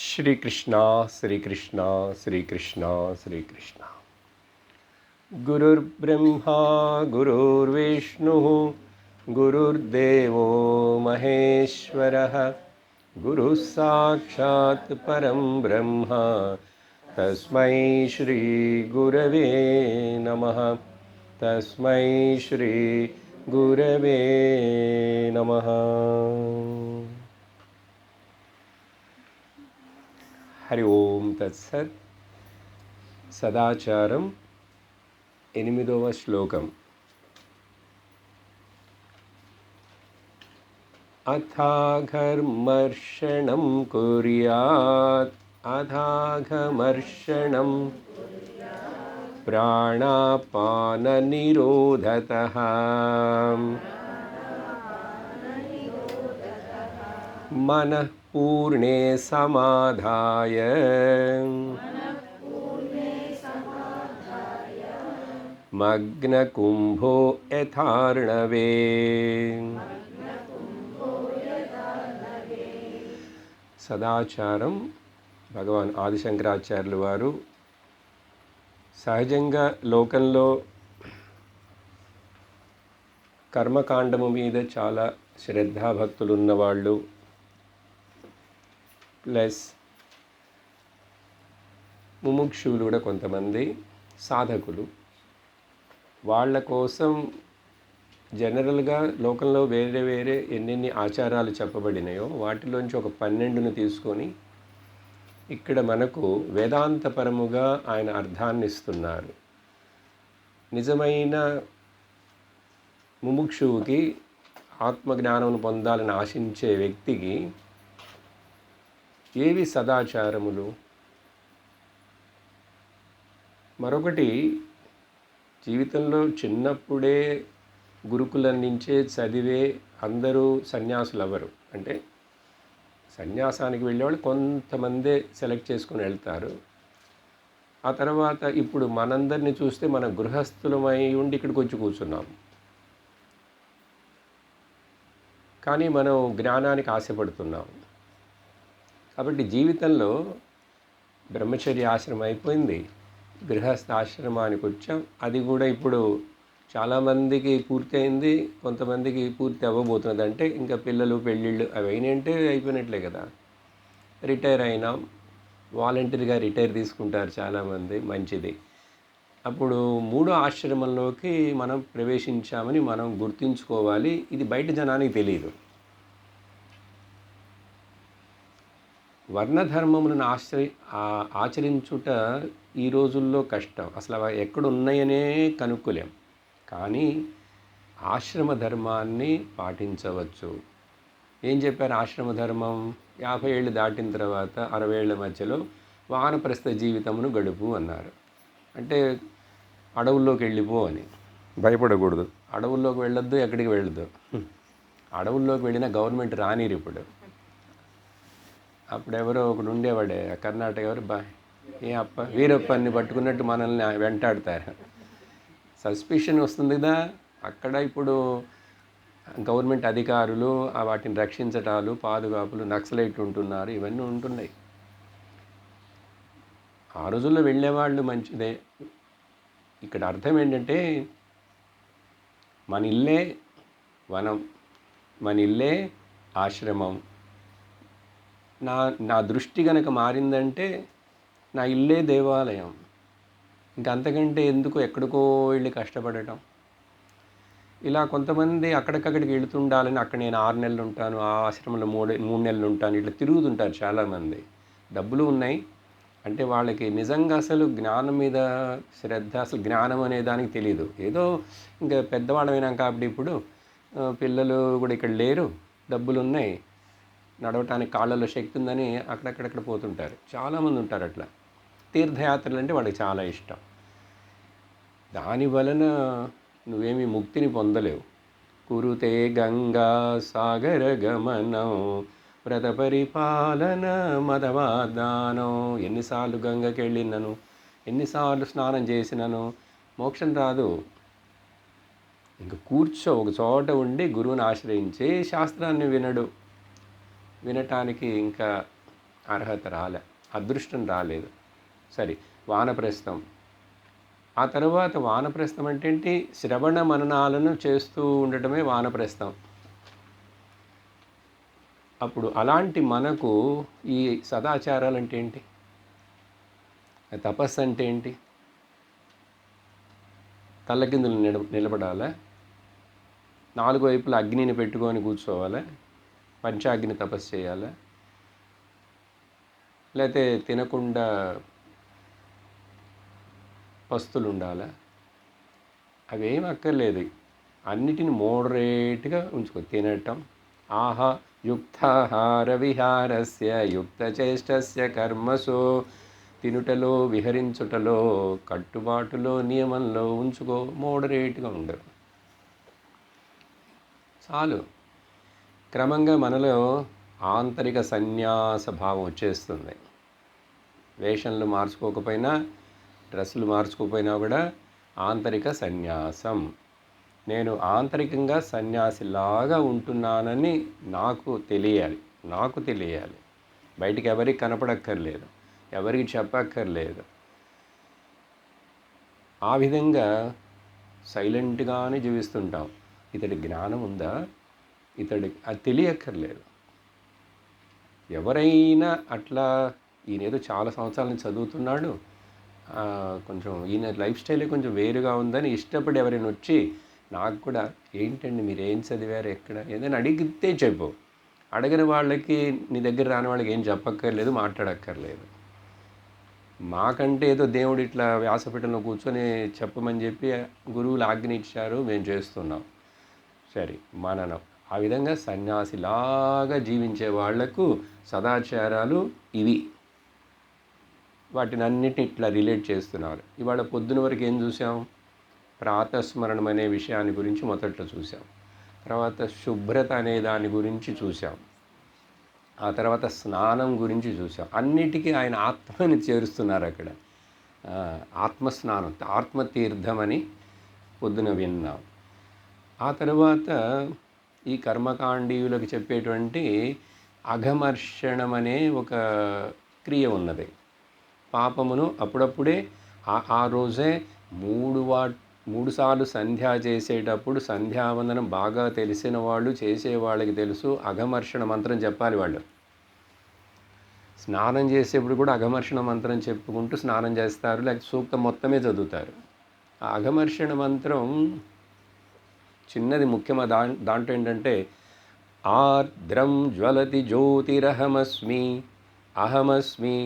श्रीकृष्ण श्रीकृष्ण श्रीकृष्ण श्रीकृष्ण। गुरुर्ब्रह्मा गुरुर्विष्णुः गुरुर्देवो महेश्वरः गुरुः साक्षात् परं ब्रह्म तस्मै श्री गुरवे नमः। तस्मै श्री गुरवे नमः। हरि ओम तत्सत्। सदाचारं 8వ శ్లోకం। अथाघर्मर्षणं कुर्यात् अथाघमर्षणं प्राणापाननिरोधतः मनः पूर्णे समाधाय मग्नकुम्भो यथार्णवे। సదాచారం భగవాన్ ఆదిశంకరాచార్యులు వారు సహజంగా లోకంలో కర్మకాండము మీద చాలా శ్రద్ధాభక్తులు ఉన్నవాళ్ళు, ప్లస్ ముముక్షువులు కూడా కొంతమంది సాధకులు, వాళ్ళ కోసం జనరల్గా లోకంలో వేరే వేరే ఎన్నెన్ని ఆచారాలు చెప్పబడినాయో వాటిలోంచి ఒక 12ను తీసుకొని ఇక్కడ మనకు వేదాంతపరముగా ఆయన అర్థాన్ని ఇస్తున్నారు. నిజమైన ముముక్షువుకి ఆత్మజ్ఞానం పొందాలని ఆశించే వ్యక్తికి ఏవి సదాచారములు? మరొకటి, జీవితంలో చిన్నప్పుడే గురుకులం నుంచే చదివే అందరూ సన్యాసులు అవ్వరు. అంటే సన్యాసానికి వెళ్ళేవాళ్ళు కొంతమందే సెలెక్ట్ చేసుకుని వెళ్తారు. ఆ తర్వాత ఇప్పుడు మనందరినీ చూస్తే మన గృహస్థులమై ఉండి ఇక్కడికి వచ్చి కూర్చున్నాం, కానీ మనం జ్ఞానానికి ఆశపడుతున్నాం. కాబట్టి జీవితంలో బ్రహ్మచర్య ఆశ్రమం అయిపోయింది, గృహస్థ ఆశ్రమానికి వచ్చాం. అది కూడా ఇప్పుడు చాలామందికి పూర్తి అయింది, కొంతమందికి పూర్తి అవ్వబోతున్నది. అంటే ఇంకా పిల్లలు పెళ్ళిళ్ళు అవి అయినంటే అయిపోయినట్లే కదా. రిటైర్ అయినాం, వాలంటీర్గా రిటైర్ తీసుకుంటారు చాలామంది, మంచిది. అప్పుడు 3వ ఆశ్రమంలోకి మనం ప్రవేశించామని మనం గుర్తుంచుకోవాలి. ఇది బయట జనానికి తెలియదు. వర్ణధర్మములను ఆచరించుట ఈ రోజుల్లో కష్టం, అసలు అవి ఎక్కడ ఉన్నాయనే కనుక్కోలేం. కానీ ఆశ్రమ ధర్మాన్ని పాటించవచ్చు. ఏం చెప్పారు ఆశ్రమ ధర్మం? 50 ఏళ్ళు దాటిన తర్వాత 60 ఏళ్ల మధ్యలో వానప్రస్థ జీవితమును గడుపు అన్నారు. అంటే అడవుల్లోకి వెళ్ళిపో అని. భయపడకూడదు, అడవుల్లోకి వెళ్ళొద్దు, ఎక్కడికి వెళ్ళొద్దు. అడవుల్లోకి వెళ్ళినా గవర్నమెంట్ రానిరు. ఇప్పుడు అప్పుడు ఎవరో ఒకడు ఉండేవాడే, కర్ణాటక ఎవరు వీరప్పని పట్టుకున్నట్టు మనల్ని వెంటాడతారు. సస్పిషన్ వస్తుంది కదా అక్కడ. ఇప్పుడు గవర్నమెంట్ అధికారులు వాటిని రక్షించటాలు, పాదుగాపులు, నక్సలైట్లు ఉంటున్నారు, ఇవన్నీ ఉంటున్నాయి. ఆ రోజుల్లో వెళ్ళేవాళ్ళు మంచిదే. ఇక్కడ అర్థం ఏంటంటే మన ఇల్లే వనం, మన ఇల్లే ఆశ్రమం. నా దృష్టి కనుక మారిందంటే నా ఇల్లే దేవాలయం. ఇంకంతకంటే ఎందుకు ఎక్కడికో వెళ్ళి కష్టపడటం? ఇలా కొంతమంది అక్కడికక్కడికి వెళుతుండాలని, అక్కడ నేను 6 నెలలు ఉంటాను, ఆ ఆశ్రమంలో 3 నెలలు ఉంటాను, ఇట్లా తిరుగుతుంటారు చాలామంది. డబ్బులు ఉన్నాయి అంటే వాళ్ళకి నిజంగా అసలు జ్ఞానం మీద శ్రద్ధ, అసలు జ్ఞానం అనే దానికి తెలియదు. ఏదో ఇంకా పెద్దవాళ్ళమైనాం కాబట్టి ఇప్పుడు పిల్లలు కూడా ఇక్కడ లేరు, డబ్బులు ఉన్నాయి, నడవటానికి కాళ్ళలో శక్తి ఉందని అక్కడక్కడక్కడ పోతుంటారు. చాలామంది ఉంటారు అట్లా. తీర్థయాత్రలు అంటే వాళ్ళకి చాలా ఇష్టం. దాని వలన నువ్వేమి ముక్తిని పొందలేవు. కురుతే గంగా సాగర గమనం వ్రత పరిపాలన మదవాదానం. ఎన్నిసార్లు గంగకి వెళ్ళినను, ఎన్నిసార్లు స్నానం చేసినను మోక్షం రాదు. ఇంక కూర్చో, ఒక చోట ఉండి గురువుని ఆశ్రయించి శాస్త్రాన్ని వినటానికి ఇంకా అర్హత రాలే, అదృష్టం రాలేదు. సరే, వానప్రస్థం. ఆ తర్వాత వానప్రస్థం అంటే ఏంటి? శ్రవణ మననాలను చేస్తూ ఉండటమే వానప్రస్థం. అప్పుడు అలాంటి మనకు ఈ సదాచారాలు అంటే ఏంటి? తపస్సు అంటే ఏంటి? తల్లకిందులు నిలబడాలా? 4 వైపులా అగ్నిని పెట్టుకొని కూర్చోవాలా? పంచాగ్ని తపస్సు చేయాలా? లేకపోతే తినకుండా పస్తులు ఉండాలా? అవేం అక్కర్లేదు. అన్నిటిని మోడరేట్గా ఉంచుకో. తినటం, ఆహా యుక్తాహార విహారస్య యుక్తచేష్టస్య కర్మసు, తినుటలో విహరించుటలో కట్టుబాటులో నియమంలో ఉంచుకో, మోడరేట్గా ఉండరు చాలు. క్రమంగా మనలో ఆంతరిక సన్యాస భావం వచ్చేస్తుంది. వేషంలు మార్చుకోకపోయినా, డ్రెస్సులు మార్చుకోకపోయినా కూడా ఆంతరిక సన్యాసం. నేను ఆంతరికంగా సన్యాసిలాగా ఉంటున్నానని నాకు తెలియాలి. బయటికి ఎవరికి కనపడక్కర్లేదు, ఎవరికి చెప్పక్కర్లేదు. ఆ విధంగా సైలెంట్గానే జీవిస్తుంటాం. ఇతడి జ్ఞానం ఉందా, అది తెలియక్కర్లేదు. ఎవరైనా అట్లా, ఈయనేదో చాలా సంవత్సరాల నుంచి చదువుతున్నాడు, కొంచెం ఈయన లైఫ్ స్టైలే కొంచెం వేరుగా ఉందని ఇష్టపడి ఎవరైనా వచ్చి నాకు కూడా ఏంటండి మీరు ఏం చదివారు, ఎక్కడ, ఏదైనా అడిగితే చెప్పు. అడగని వాళ్ళకి, నీ దగ్గర రాని వాళ్ళకి ఏం చెప్పక్కర్లేదు, మాట్లాడక్కర్లేదు. మాకంటే ఏదో దేవుడు ఇట్లా వ్యాసపీఠంలో కూర్చొని చెప్పమని చెప్పి గురువులు ఆజ్ఞ ఇచ్చారు, మేము చేస్తున్నాం. సరే, మననం. ఆ విధంగా సన్యాసిలాగా జీవించే వాళ్లకు సదాచారాలు ఇవి. వాటిని అన్నిటిని ఇట్లా రిలేట్ చేస్తున్నారు. ఇవాళ పొద్దున వరకు ఏం చూసాం? ప్రాతస్మరణం అనే విషయాన్ని గురించి మొదట్లో చూసాం. తర్వాత శుభ్రత అనే దాని గురించి చూసాం. ఆ తర్వాత స్నానం గురించి చూసాం. అన్నిటికీ ఆయన ఆత్మని చేరుస్తున్నారు అక్కడ. ఆత్మస్నానం, ఆత్మతీర్థం అని పొద్దున విన్నాం. ఆ తర్వాత ఈ కర్మకాండీయులకు చెప్పేటువంటి అఘమర్షణం అనే ఒక క్రియ ఉన్నది. పాపమును అప్పుడప్పుడే ఆ రోజే 3 సార్లు సంధ్యా చేసేటప్పుడు, సంధ్యావందనం బాగా తెలిసిన వాళ్ళు, చేసేవాళ్ళకి తెలుసు, అఘమర్షణ మంత్రం చెప్పాలి వాళ్ళు. స్నానం చేసేప్పుడు కూడా అఘమర్షణ మంత్రం చెప్పుకుంటూ స్నానం చేస్తారు, లేకపోతే సూక్తం మొత్తమే చదువుతారు. ఆ అఘమర్షణ మంత్రం చిన్నది, ముఖ్యమ దాంట్లో ఏంటంటే ఆర్ద్రం జ్వలతి జ్యోతిరహమస్మి అహమస్మి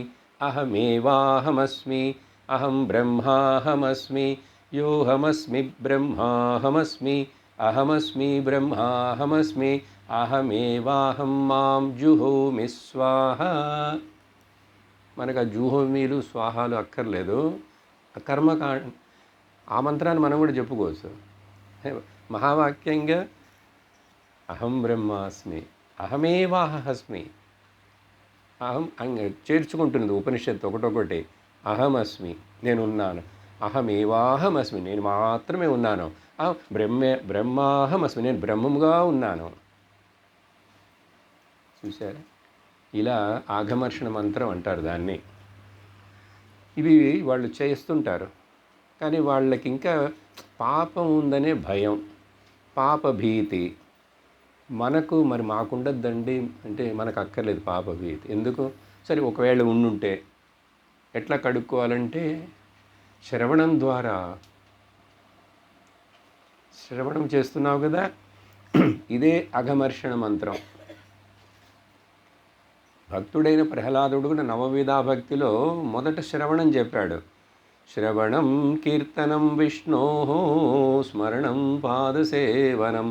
అహమేవాహమస్మి అహం బ్రహ్మాహమస్మి యోహమస్మి బ్రహ్మాహమస్మి అహమస్మి బ్రహ్మాహమస్మి అహమేవాహం మాం జుహోమి స్వాహ. మనకు ఆ జుహోమీలు స్వాహాలు అక్కర్లేదు. ఆ మంత్రాన్ని మనం కూడా చెప్పుకోవచ్చు మహావాక్యంగా. అహం బ్రహ్మాస్మి అహమేవాహస్మి, అహం చేర్చుకుంటున్నది ఉపనిషత్తు ఒకటొకటి. అహమస్మి, నేనున్నాను. అహమేవాహమస్మి, నేను మాత్రమే ఉన్నాను. బ్రహ్మాహమస్మి, నేను బ్రహ్మముగా ఉన్నాను. చూసారా? ఇలా ఆఘమర్షణ మంత్రం అంటారు దాన్ని. ఇవి వాళ్ళు చేస్తుంటారు, కానీ వాళ్ళకి ఇంకా పాపం ఉందనే భయం, పాపభీతి. మనకు మరి మాకుండద్దండి అంటే మనకు అక్కర్లేదు పాపభీతి. ఎందుకు? సరే, ఒకవేళ ఉండుంటే ఎట్లా కడుక్కోవాలంటే శ్రవణం ద్వారా. శ్రవణం చేస్తున్నావు కదా, ఇదే అఘమర్షణ మంత్రం. భక్తుడైన ప్రహ్లాదుడు కూడా నవవిధా భక్తిలో మొదట శ్రవణం చెప్పాడు. శ్రవణం కీర్తనం విష్ణో స్మరణం పాదసేవనం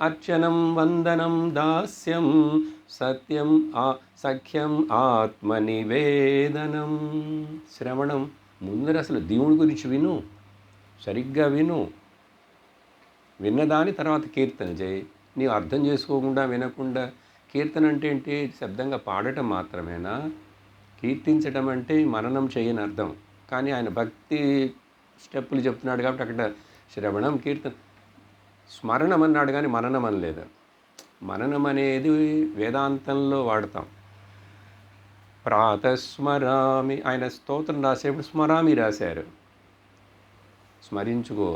అర్చనం వందనం దాస్యం సత్యం సఖ్యం ఆత్మనివేదనం. శ్రవణం ముందర అసలు దేవుడి గురించి విను, సరిగ్గా విను. విన్నదాని తర్వాత కీర్తన చేయి. నీవు అర్థం చేసుకోకుండా, వినకుండా. కీర్తన అంటే ఏంటి? శబ్దంగా పాడటం మాత్రమేనా? కీర్తించటం అంటే మననం చేయని అర్థం. కానీ ఆయన భక్తి స్టెప్పులు చెప్తున్నాడు కాబట్టి అక్కడ శ్రవణం, కీర్తన, స్మరణం అన్నాడు కానీ మననం అనలేదు. మననం అనేది వేదాంతంలో వాడతాం. ప్రాతస్మరామి. ఆయన స్తోత్రం రాసేప్పుడు స్మరామి రాశారు, స్మరించుకో.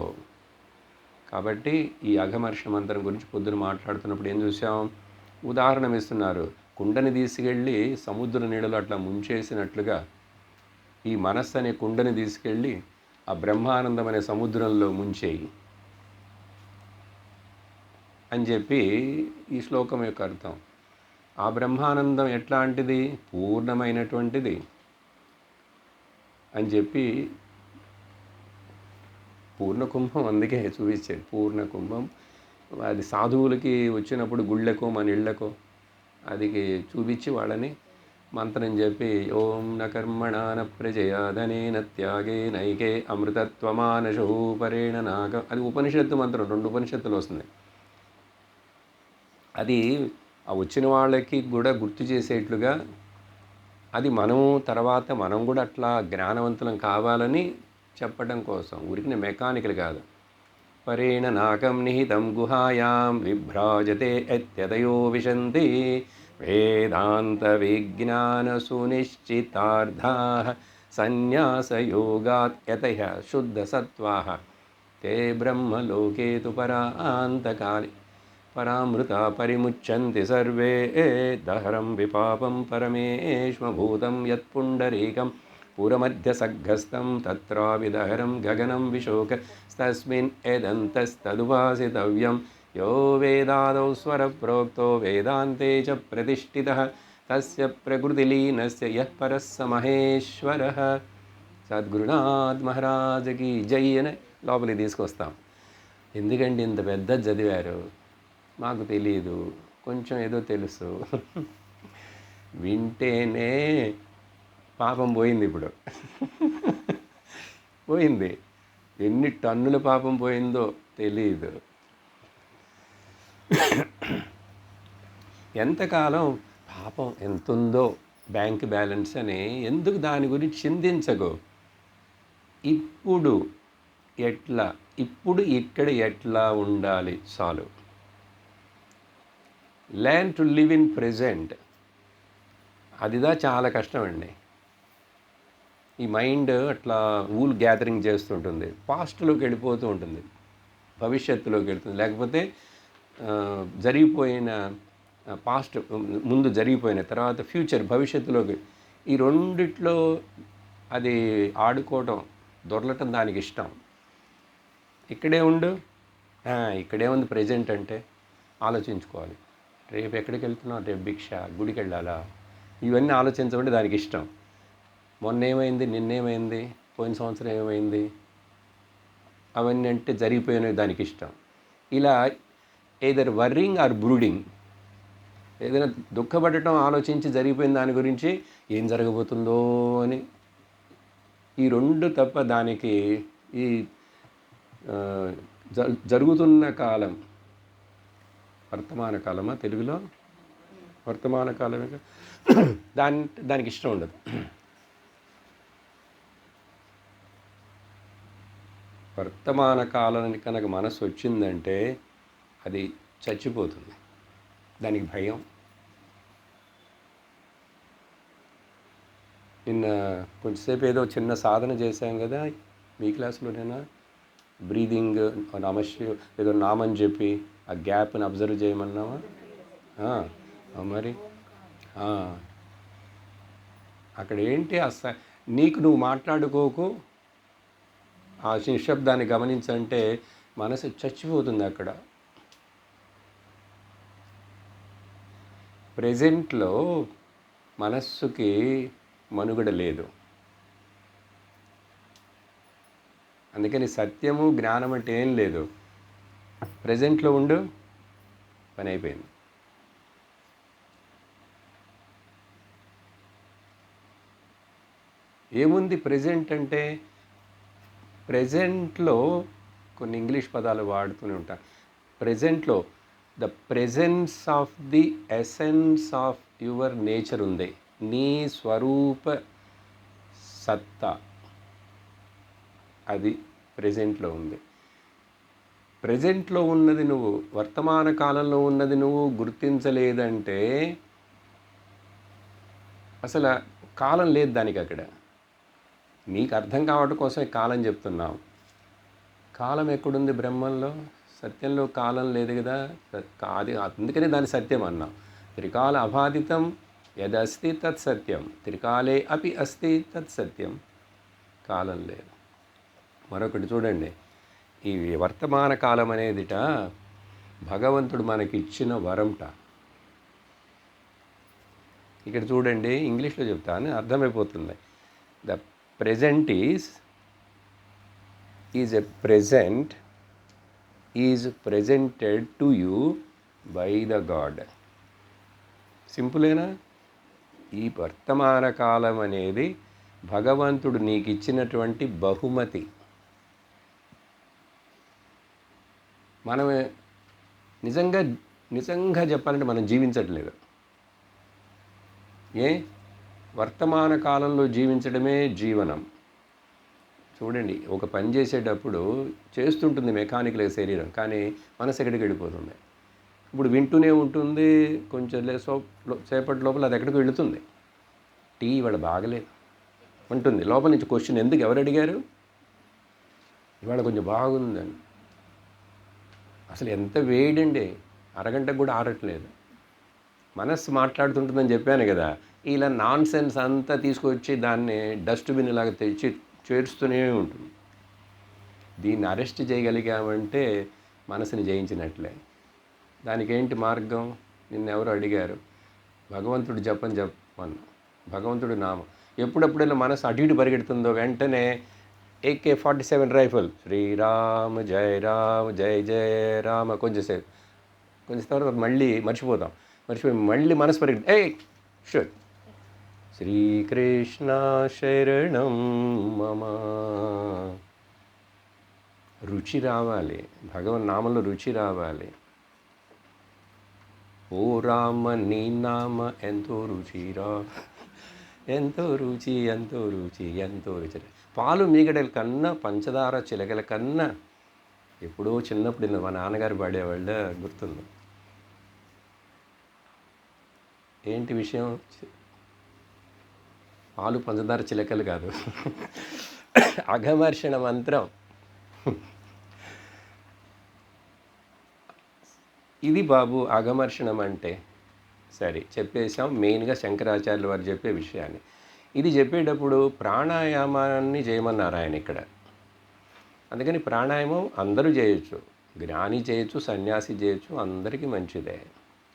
కాబట్టి ఈ అఘమర్ష మంత్రం గురించి పొద్దున మాట్లాడుతున్నప్పుడు ఏం చూసాం, ఉదాహరణ ఇస్తున్నారు. కుండని తీసుకెళ్ళి సముద్ర నీడలో అట్లా ముంచేసినట్లుగా ఈ మనస్సు అనే కుండని తీసుకెళ్ళి ఆ బ్రహ్మానందం అనే సముద్రంలో ముంచేయి అని చెప్పి ఈ శ్లోకం యొక్క అర్థం. ఆ బ్రహ్మానందం ఎట్లాంటిది, పూర్ణమైనటువంటిది అని చెప్పి పూర్ణకుంభం అందుకే చూపించేది. పూర్ణకుంభం అది సాధువులకి వచ్చినప్పుడు గుళ్ళకో మన ఇళ్ళకో అది చూపించి వాళ్ళని మంత్రం చెప్పి ఓం న కర్మణాన ప్రజయాధనేన త్యాగే నైకే అమృతత్వమానశో పరేణ నాగ. అది ఉపనిషత్తు మంత్రం, 2 ఉపనిషత్తులు వస్తుంది. అది ఆ వచ్చిన వాళ్ళకి కూడా గుర్తు చేసేట్లుగా, అది మనం తర్వాత మనం కూడా అట్లా జ్ఞానవంతులం కావాలని చెప్పడం కోసం, ఊరికి మెకానికల్ కాదు. పరేణ నాగం నిహితం గుహాయాం విభ్రాజతే యతయో విశంతి వేదాంత విజ్ఞాన సునిశ్చితార్థా సన్యాసయోగాత్ యతయ శుద్ధ సత్వాః తే బ్రహ్మలోకే తు పరాంతకాలి పరామృత పరిముచ్యంతి సర్వే దహరం విపాపం పరమేష్మభూతం యత్పుండరీకం పురమధ్య సగ్గస్తం తత్రావిదహరం గగనం విశోక తస్మిన్ ఏదంతస్తదుపాసితవ్యం యో వేదాదౌ స్వర ప్రోక్తో వేదాంతే చ ప్రతిష్ఠితః తస్య ప్రకృతిలీనస్య యః పరః స మహేశ్వరః. సద్గురునాథ్ మహారాజకి జై అని లోపలికి తీసుకొస్తాం. ఎందుకంటే ఇంత పెద్ద చదివారు, మాకు తెలియదు, కొంచెం ఏదో తెలుసు. వింటేనే పాపం పోయింది. ఇప్పుడు పోయింది. ఎన్ని టన్నుల పాపం పోయిందో తెలియదు. ఎంతకాలం పాపం ఎంతుందో బ్యాంక్ బ్యాలెన్స్ అని ఎందుకు దాని గురించి చింతించకు. ఇప్పుడు ఎట్లా, ఇప్పుడు ఇక్కడ ఎట్లా ఉండాలి చాలు. Learn to live in present. అదిదా చాలా కష్టం అండి. ఈ మైండ్ అట్లా ఊల్ గ్యాదరింగ్ చేస్తుంటుంది, పాస్ట్లోకి వెళ్ళిపోతూ ఉంటుంది, భవిష్యత్తులోకి వెళ్తుంది. లేకపోతే జరిగిపోయిన పాస్ట్ ముందు జరిగిపోయిన తర్వాత ఫ్యూచర్ భవిష్యత్తులోకి, ఈ రెండిట్లో అది ఆడుకోవడం, దొరలటం దానికి ఇష్టం. ఇక్కడే ఉండు, ఇక్కడే ఉంది ప్రజెంట్ అంటే ఆలోచించుకోవాలి. రేపు ఎక్కడికి వెళ్తున్నావు, రేపు భిక్ష, గుడికి వెళ్ళాలా, ఇవన్నీ ఆలోచించమంటే దానికి ఇష్టం. మొన్న ఏమైంది, నిన్నేమైంది, పోయిన సంవత్సరం ఏమైంది, అవన్నీ అంటే జరిగిపోయినవి దానికి ఇష్టం. ఇలా ఏదర్ వర్రింగ్ ఆర్ బ్రూడింగ్, ఏదైనా దుఃఖపడటం ఆలోచించి జరిగిపోయిన దాని గురించి ఏం జరగబోతుందో అని, ఈ రెండు తప్ప దానికి ఈ జరుగుతున్న కాలం, వర్తమాన కాలమా తెలుగులో, వర్తమాన కాలమే, దానికి ఇష్టం ఉండదు. వర్తమాన కాలానికి కనుక మనసు వచ్చిందంటే అది చచ్చిపోతుంది, దానికి భయం. నిన్న కొంచెంసేపు ఏదో చిన్న సాధన చేశాం కదా మీ క్లాసులోనైనా, బ్రీదింగ్ నమస్య ఏదో నామని చెప్పి ఆ గ్యాప్ని అబ్జర్వ్ చేయమన్నావా? మరి అక్కడ ఏంటి నీకు నువ్వు మాట్లాడుకోకు, ఆ నిశ్శబ్దాన్ని గమనించంటే మనసు చచ్చిపోతుంది. అక్కడ ప్రెజెంట్లో మనస్సుకి మనుగడ లేదు. అందుకని సత్యము జ్ఞానం అంటే ఏం లేదు, ప్రెజెంట్లో ఉండు, పని అయిపోయింది. ఏముంది ప్రెజెంట్ అంటే? ప్రెజెంట్లో కొన్ని ఇంగ్లీష్ పదాలు వాడుతూనే ఉంటాను. ప్రెజెంట్లో the presence of the essence of your nature ఉంది, నీ స్వరూప సత్తా అది ప్రెజెంట్లో ఉంది. ప్రెజెంట్లో ఉన్నది నువ్వు, వర్తమాన కాలంలో ఉన్నది నువ్వు గుర్తించలేదంటే అసలు కాలం లేదు దానికి అక్కడ. మీకు అర్థం కావడం కోసమే కాలం చెప్తున్నాం. కాలం ఎక్కడుంది బ్రహ్మంలో? సత్యంలో కాలం లేదు కదా. అది అందుకనే దాన్ని సత్యం అన్నాం. త్రికాల అబాధితం యదస్తి తత్ సత్యం, త్రికాలే అపి అస్తి తత్ సత్యం. కాలం లేదు. మరొకటి చూడండి, ఈ వర్తమాన కాలం అనేదిట భగవంతుడు మనకి ఇచ్చిన వరంట. ఇక్కడ చూడండి, ఇంగ్లీష్లో చెప్తాను, అర్థమైపోతుంది. The present is a present is presented to you by the God. సింపులేనా? ఈ వర్తమాన కాలం అనేది భగవంతుడు నీకు ఇచ్చినటువంటి బహుమతి. మనం నిజంగా చెప్పాలంటే మనం జీవించట్లేదు. వర్తమాన కాలంలో జీవించడమే జీవనం. చూడండి, ఒక పని చేసేటప్పుడు చేస్తుంటుంది మెకానికల్ శరీరం, కానీ మనసు ఎక్కడికి వెళ్ళిపోతుంది. ఇప్పుడు వింటూనే ఉంటుంది, కొంచెం సేపటి లోపల అది ఎక్కడికి వెళుతుంది. టీ ఇవాళ బాగలేదు ఉంటుంది, లోపల నుంచి క్వశ్చన్, ఎందుకు, ఎవరు అడిగారు? ఇవాళ కొంచెం బాగుందని. అసలు ఎంత వేడండి, అరగంటకు కూడా ఆరట్లేదు. మనస్సు మాట్లాడుతుంటుందని చెప్పాను కదా. ఇలా నాన్ సెన్స్ అంతా తీసుకొచ్చి దాన్ని డస్ట్బిన్ లాగా తెచ్చి చేరుస్తూనే ఉంటుంది. దీన్ని అరెస్ట్ చేయగలిగామంటే మనసుని జయించినట్లే. దానికి ఏంటి మార్గం? నిన్నెవరు అడిగారు, భగవంతుడు చెప్పమను. భగవంతుడు నామం. ఎప్పుడెప్పుడైనా మనసు అటు ఇటు పరిగెడుతుందో వెంటనే AK-47 రైఫిల్, శ్రీరామ జయ రామ జయ జయ రామ, కొంచెం తర్వాత మళ్ళీ మర్చిపోయి మళ్ళీ మనసు పరిగెడుతుంది. షూర్, శ్రీకృష్ణ శరణం మమ. రుచి రావాలి, భగవన్ నామంలో రుచి రావాలి. ఓ రామ నీ నామ ఎంతో రుచిరా, ఎంతో రుచి ఎంతో రుచి ఎంతో రుచి. పాలు మీగడల కన్నా పంచదార చిలకల కన్నా. ఎప్పుడో చిన్నప్పుడు మా నాన్నగారు పాడేవాళ్ళ గుర్తుంది. ఏంటి విషయం? పాలు పంచదార చిలకలు కాదు, అఘమర్షణ మంత్రం. ఇది బాబు అఘమర్షణం అంటే. సరే చెప్పేశాం, మెయిన్గా శంకరాచార్యుల వారు చెప్పే విషయాన్ని. ఇది చెప్పేటప్పుడు ప్రాణాయామాన్ని చేయమన్నారు ఆయన ఇక్కడ. అందుకని ప్రాణాయామం అందరూ చేయొచ్చు, జ్ఞాని చేయొచ్చు, సన్యాసి చేయొచ్చు, అందరికీ మంచిదే.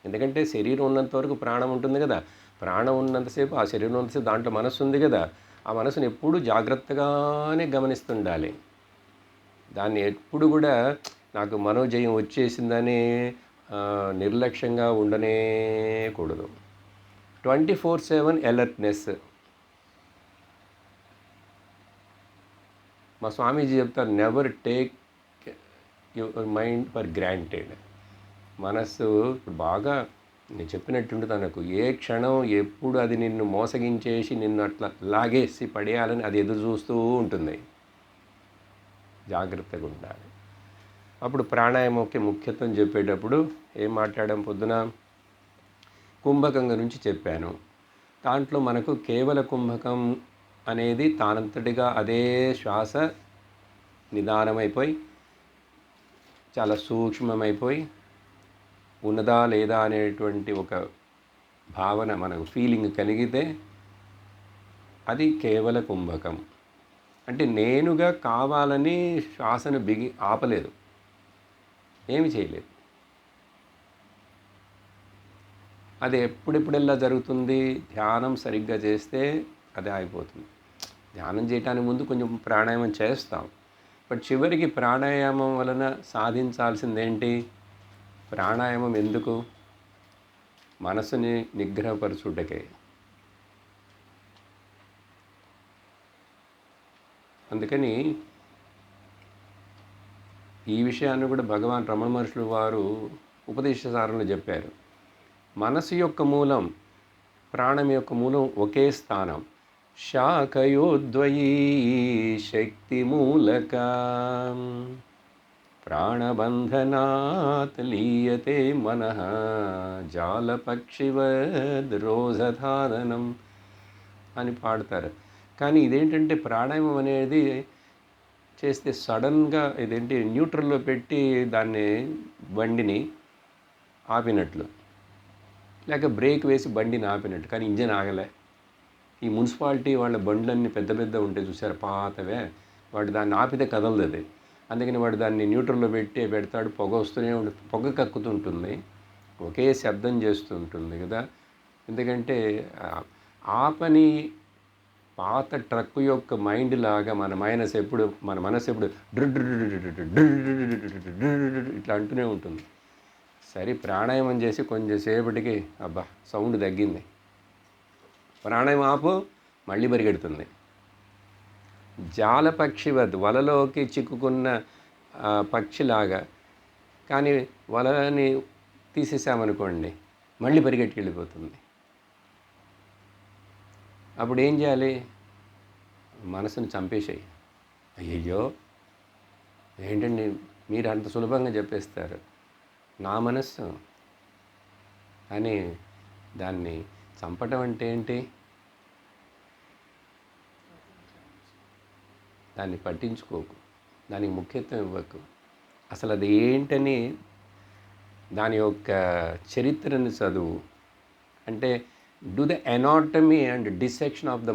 ఎందుకంటే శరీరం ఉన్నంత వరకు ప్రాణం ఉంటుంది కదా. ప్రాణం ఉన్నంతసేపు, ఆ శరీరం ఉన్నంతసేపు దాంట్లో మనసు ఉంది కదా. ఆ మనసుని ఎప్పుడూ జాగ్రత్తగానే గమనిస్తుండాలి. దాన్ని ఎప్పుడు కూడా నాకు మనోజయం వచ్చేసిందని నిర్లక్ష్యంగా ఉండనే కూడదు. 24/7 అలర్ట్నెస్. మా స్వామీజీ చెప్తారు, never take your mind for granted. మనస్సు బాగా నేను చెప్పినట్టుంటుంది తనకు. ఏ క్షణం ఎప్పుడు అది నిన్ను మోసగించేసి నిన్ను అట్లా లాగేసి పడేయాలని అది ఎదురు చూస్తూ ఉంటుంది. జాగ్రత్తగా ఉండాలి. అప్పుడు ప్రాణాయామకి ముఖ్యత్వం చెప్పేటప్పుడు ఏం మాట్లాడాం? పొద్దున కుంభకం గురించి చెప్పాను. దాంట్లో మనకు కేవల కుంభకం అనేది తానంతటిగా అదే శ్వాస నిదానమైపోయి చాలా సూక్ష్మమైపోయి ఉన్నదా లేదా అనేటువంటి ఒక భావన మనకు ఫీలింగ్ కలిగితే అది కేవల కుంభకం. అంటే నేనుగా కావాలని శ్వాసను ఆపలేదు, ఏమి చేయలేదు. అది ఎప్పుడెప్పుడెల్లా జరుగుతుంది? ధ్యానం సరిగ్గా చేస్తే అది ఆగిపోతుంది. ధ్యానం చేయడానికి ముందు కొంచెం ప్రాణాయామం చేస్తాం, బట్ చివరికి ప్రాణాయామం వలన సాధించాల్సిందేంటి? ప్రాణాయామం ఎందుకు? మనసుని నిగ్రహపరచుటకే. అందుకని ఈ విషయాన్ని కూడా భగవాన్ రమణ మహర్షులు వారు ఉపదేశసారంలో చెప్పారు. మనసు యొక్క మూలం, ప్రాణం యొక్క మూలం ఒకే స్థానం. శాఖయోద్వయీ శక్తి మూలక ప్రాణబంధనాత్ లీయతే మనః జాలపక్షివద్ రోజధారణం. అని పాడతారు. కానీ ఇదేంటంటే ప్రాణాయామం అనేది చేస్తే సడన్గా ఇదేంటి న్యూట్రల్లో పెట్టి దాన్ని బండిని ఆపినట్లు, లేక బ్రేక్ వేసి బండిని ఆపినట్టు. కానీ ఇంజన్ ఆగలే. ఈ మున్సిపాలిటీ వాళ్ళ బండ్లన్నీ పెద్ద పెద్ద ఉంటాయి చూసారు, పాతవే. వాడు దాన్ని ఆపితే కదలదు అది. అందుకని వాడు దాన్ని న్యూట్రల్లో పెడతాడు. పొగ వస్తూనే ఉంటుంది, పొగ కక్కుతుంటుంది, ఒకే శబ్దం చేస్తూ ఉంటుంది కదా. ఎందుకంటే ఆ పని పాత ట్రక్ యొక్క మైండ్ లాగా మన మనసు ఎప్పుడు ఇట్లా అంటూనే ఉంటుంది. సరే ప్రాణాయామం చేసి కొంచెంసేపటికి అబ్బా సౌండ్ తగ్గింది, ప్రాణాయామం ఆపు, మళ్ళీ పరిగెడుతుంది. జాలపక్షి వలలోకి చిక్కుకున్న పక్షిలాగా. కానీ వలని తీసేసామనుకోండి, మళ్ళీ పరిగెట్టుకు వెళ్ళిపోతుంది. అప్పుడు ఏం చేయాలి? మనసును చంపేసేయి. అయ్యయ్యో ఏంటండి మీరు అంత సులభంగా చెప్పేస్తారు, నా మనస్సు అని. దాన్ని చంపటం అంటే ఏంటి? దాన్ని పట్టించుకోకు, దానికి ముఖ్యత్వం ఇవ్వకు. అసలు అది ఏంటని దాని యొక్క చరిత్రను చదువు. అంటే do the anatomy and dissection of the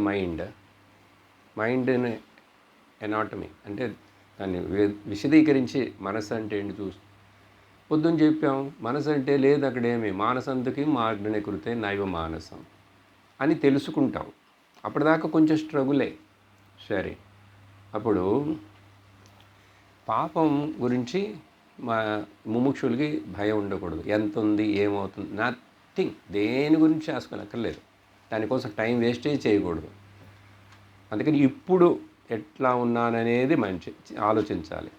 మైండ్ని ఎనాటమీ అంటే దాన్ని విశదీకరించి మనసు అంటే ఏంటి పొద్దున్న చెప్పాం. మనసు అంటే లేదు అక్కడేమి, మానసంతుకి మార్గణ కృతే నైవ మానసం అని తెలుసుకుంటాం. అప్పటిదాకా కొంచెం స్ట్రగులే. సరే, అప్పుడు పాపం గురించి ముముక్షులకి భయం ఉండకూడదు. ఎంత ఉంది, ఏమవుతుంది, నథింగ్. దేని గురించి ఆసుకోనక్కర్లేదు. దానికోసం టైం వేస్టేజ్ చేయకూడదు. అందుకని ఇప్పుడు ఎట్లా ఉన్నాననేది ఆలోచించాలి.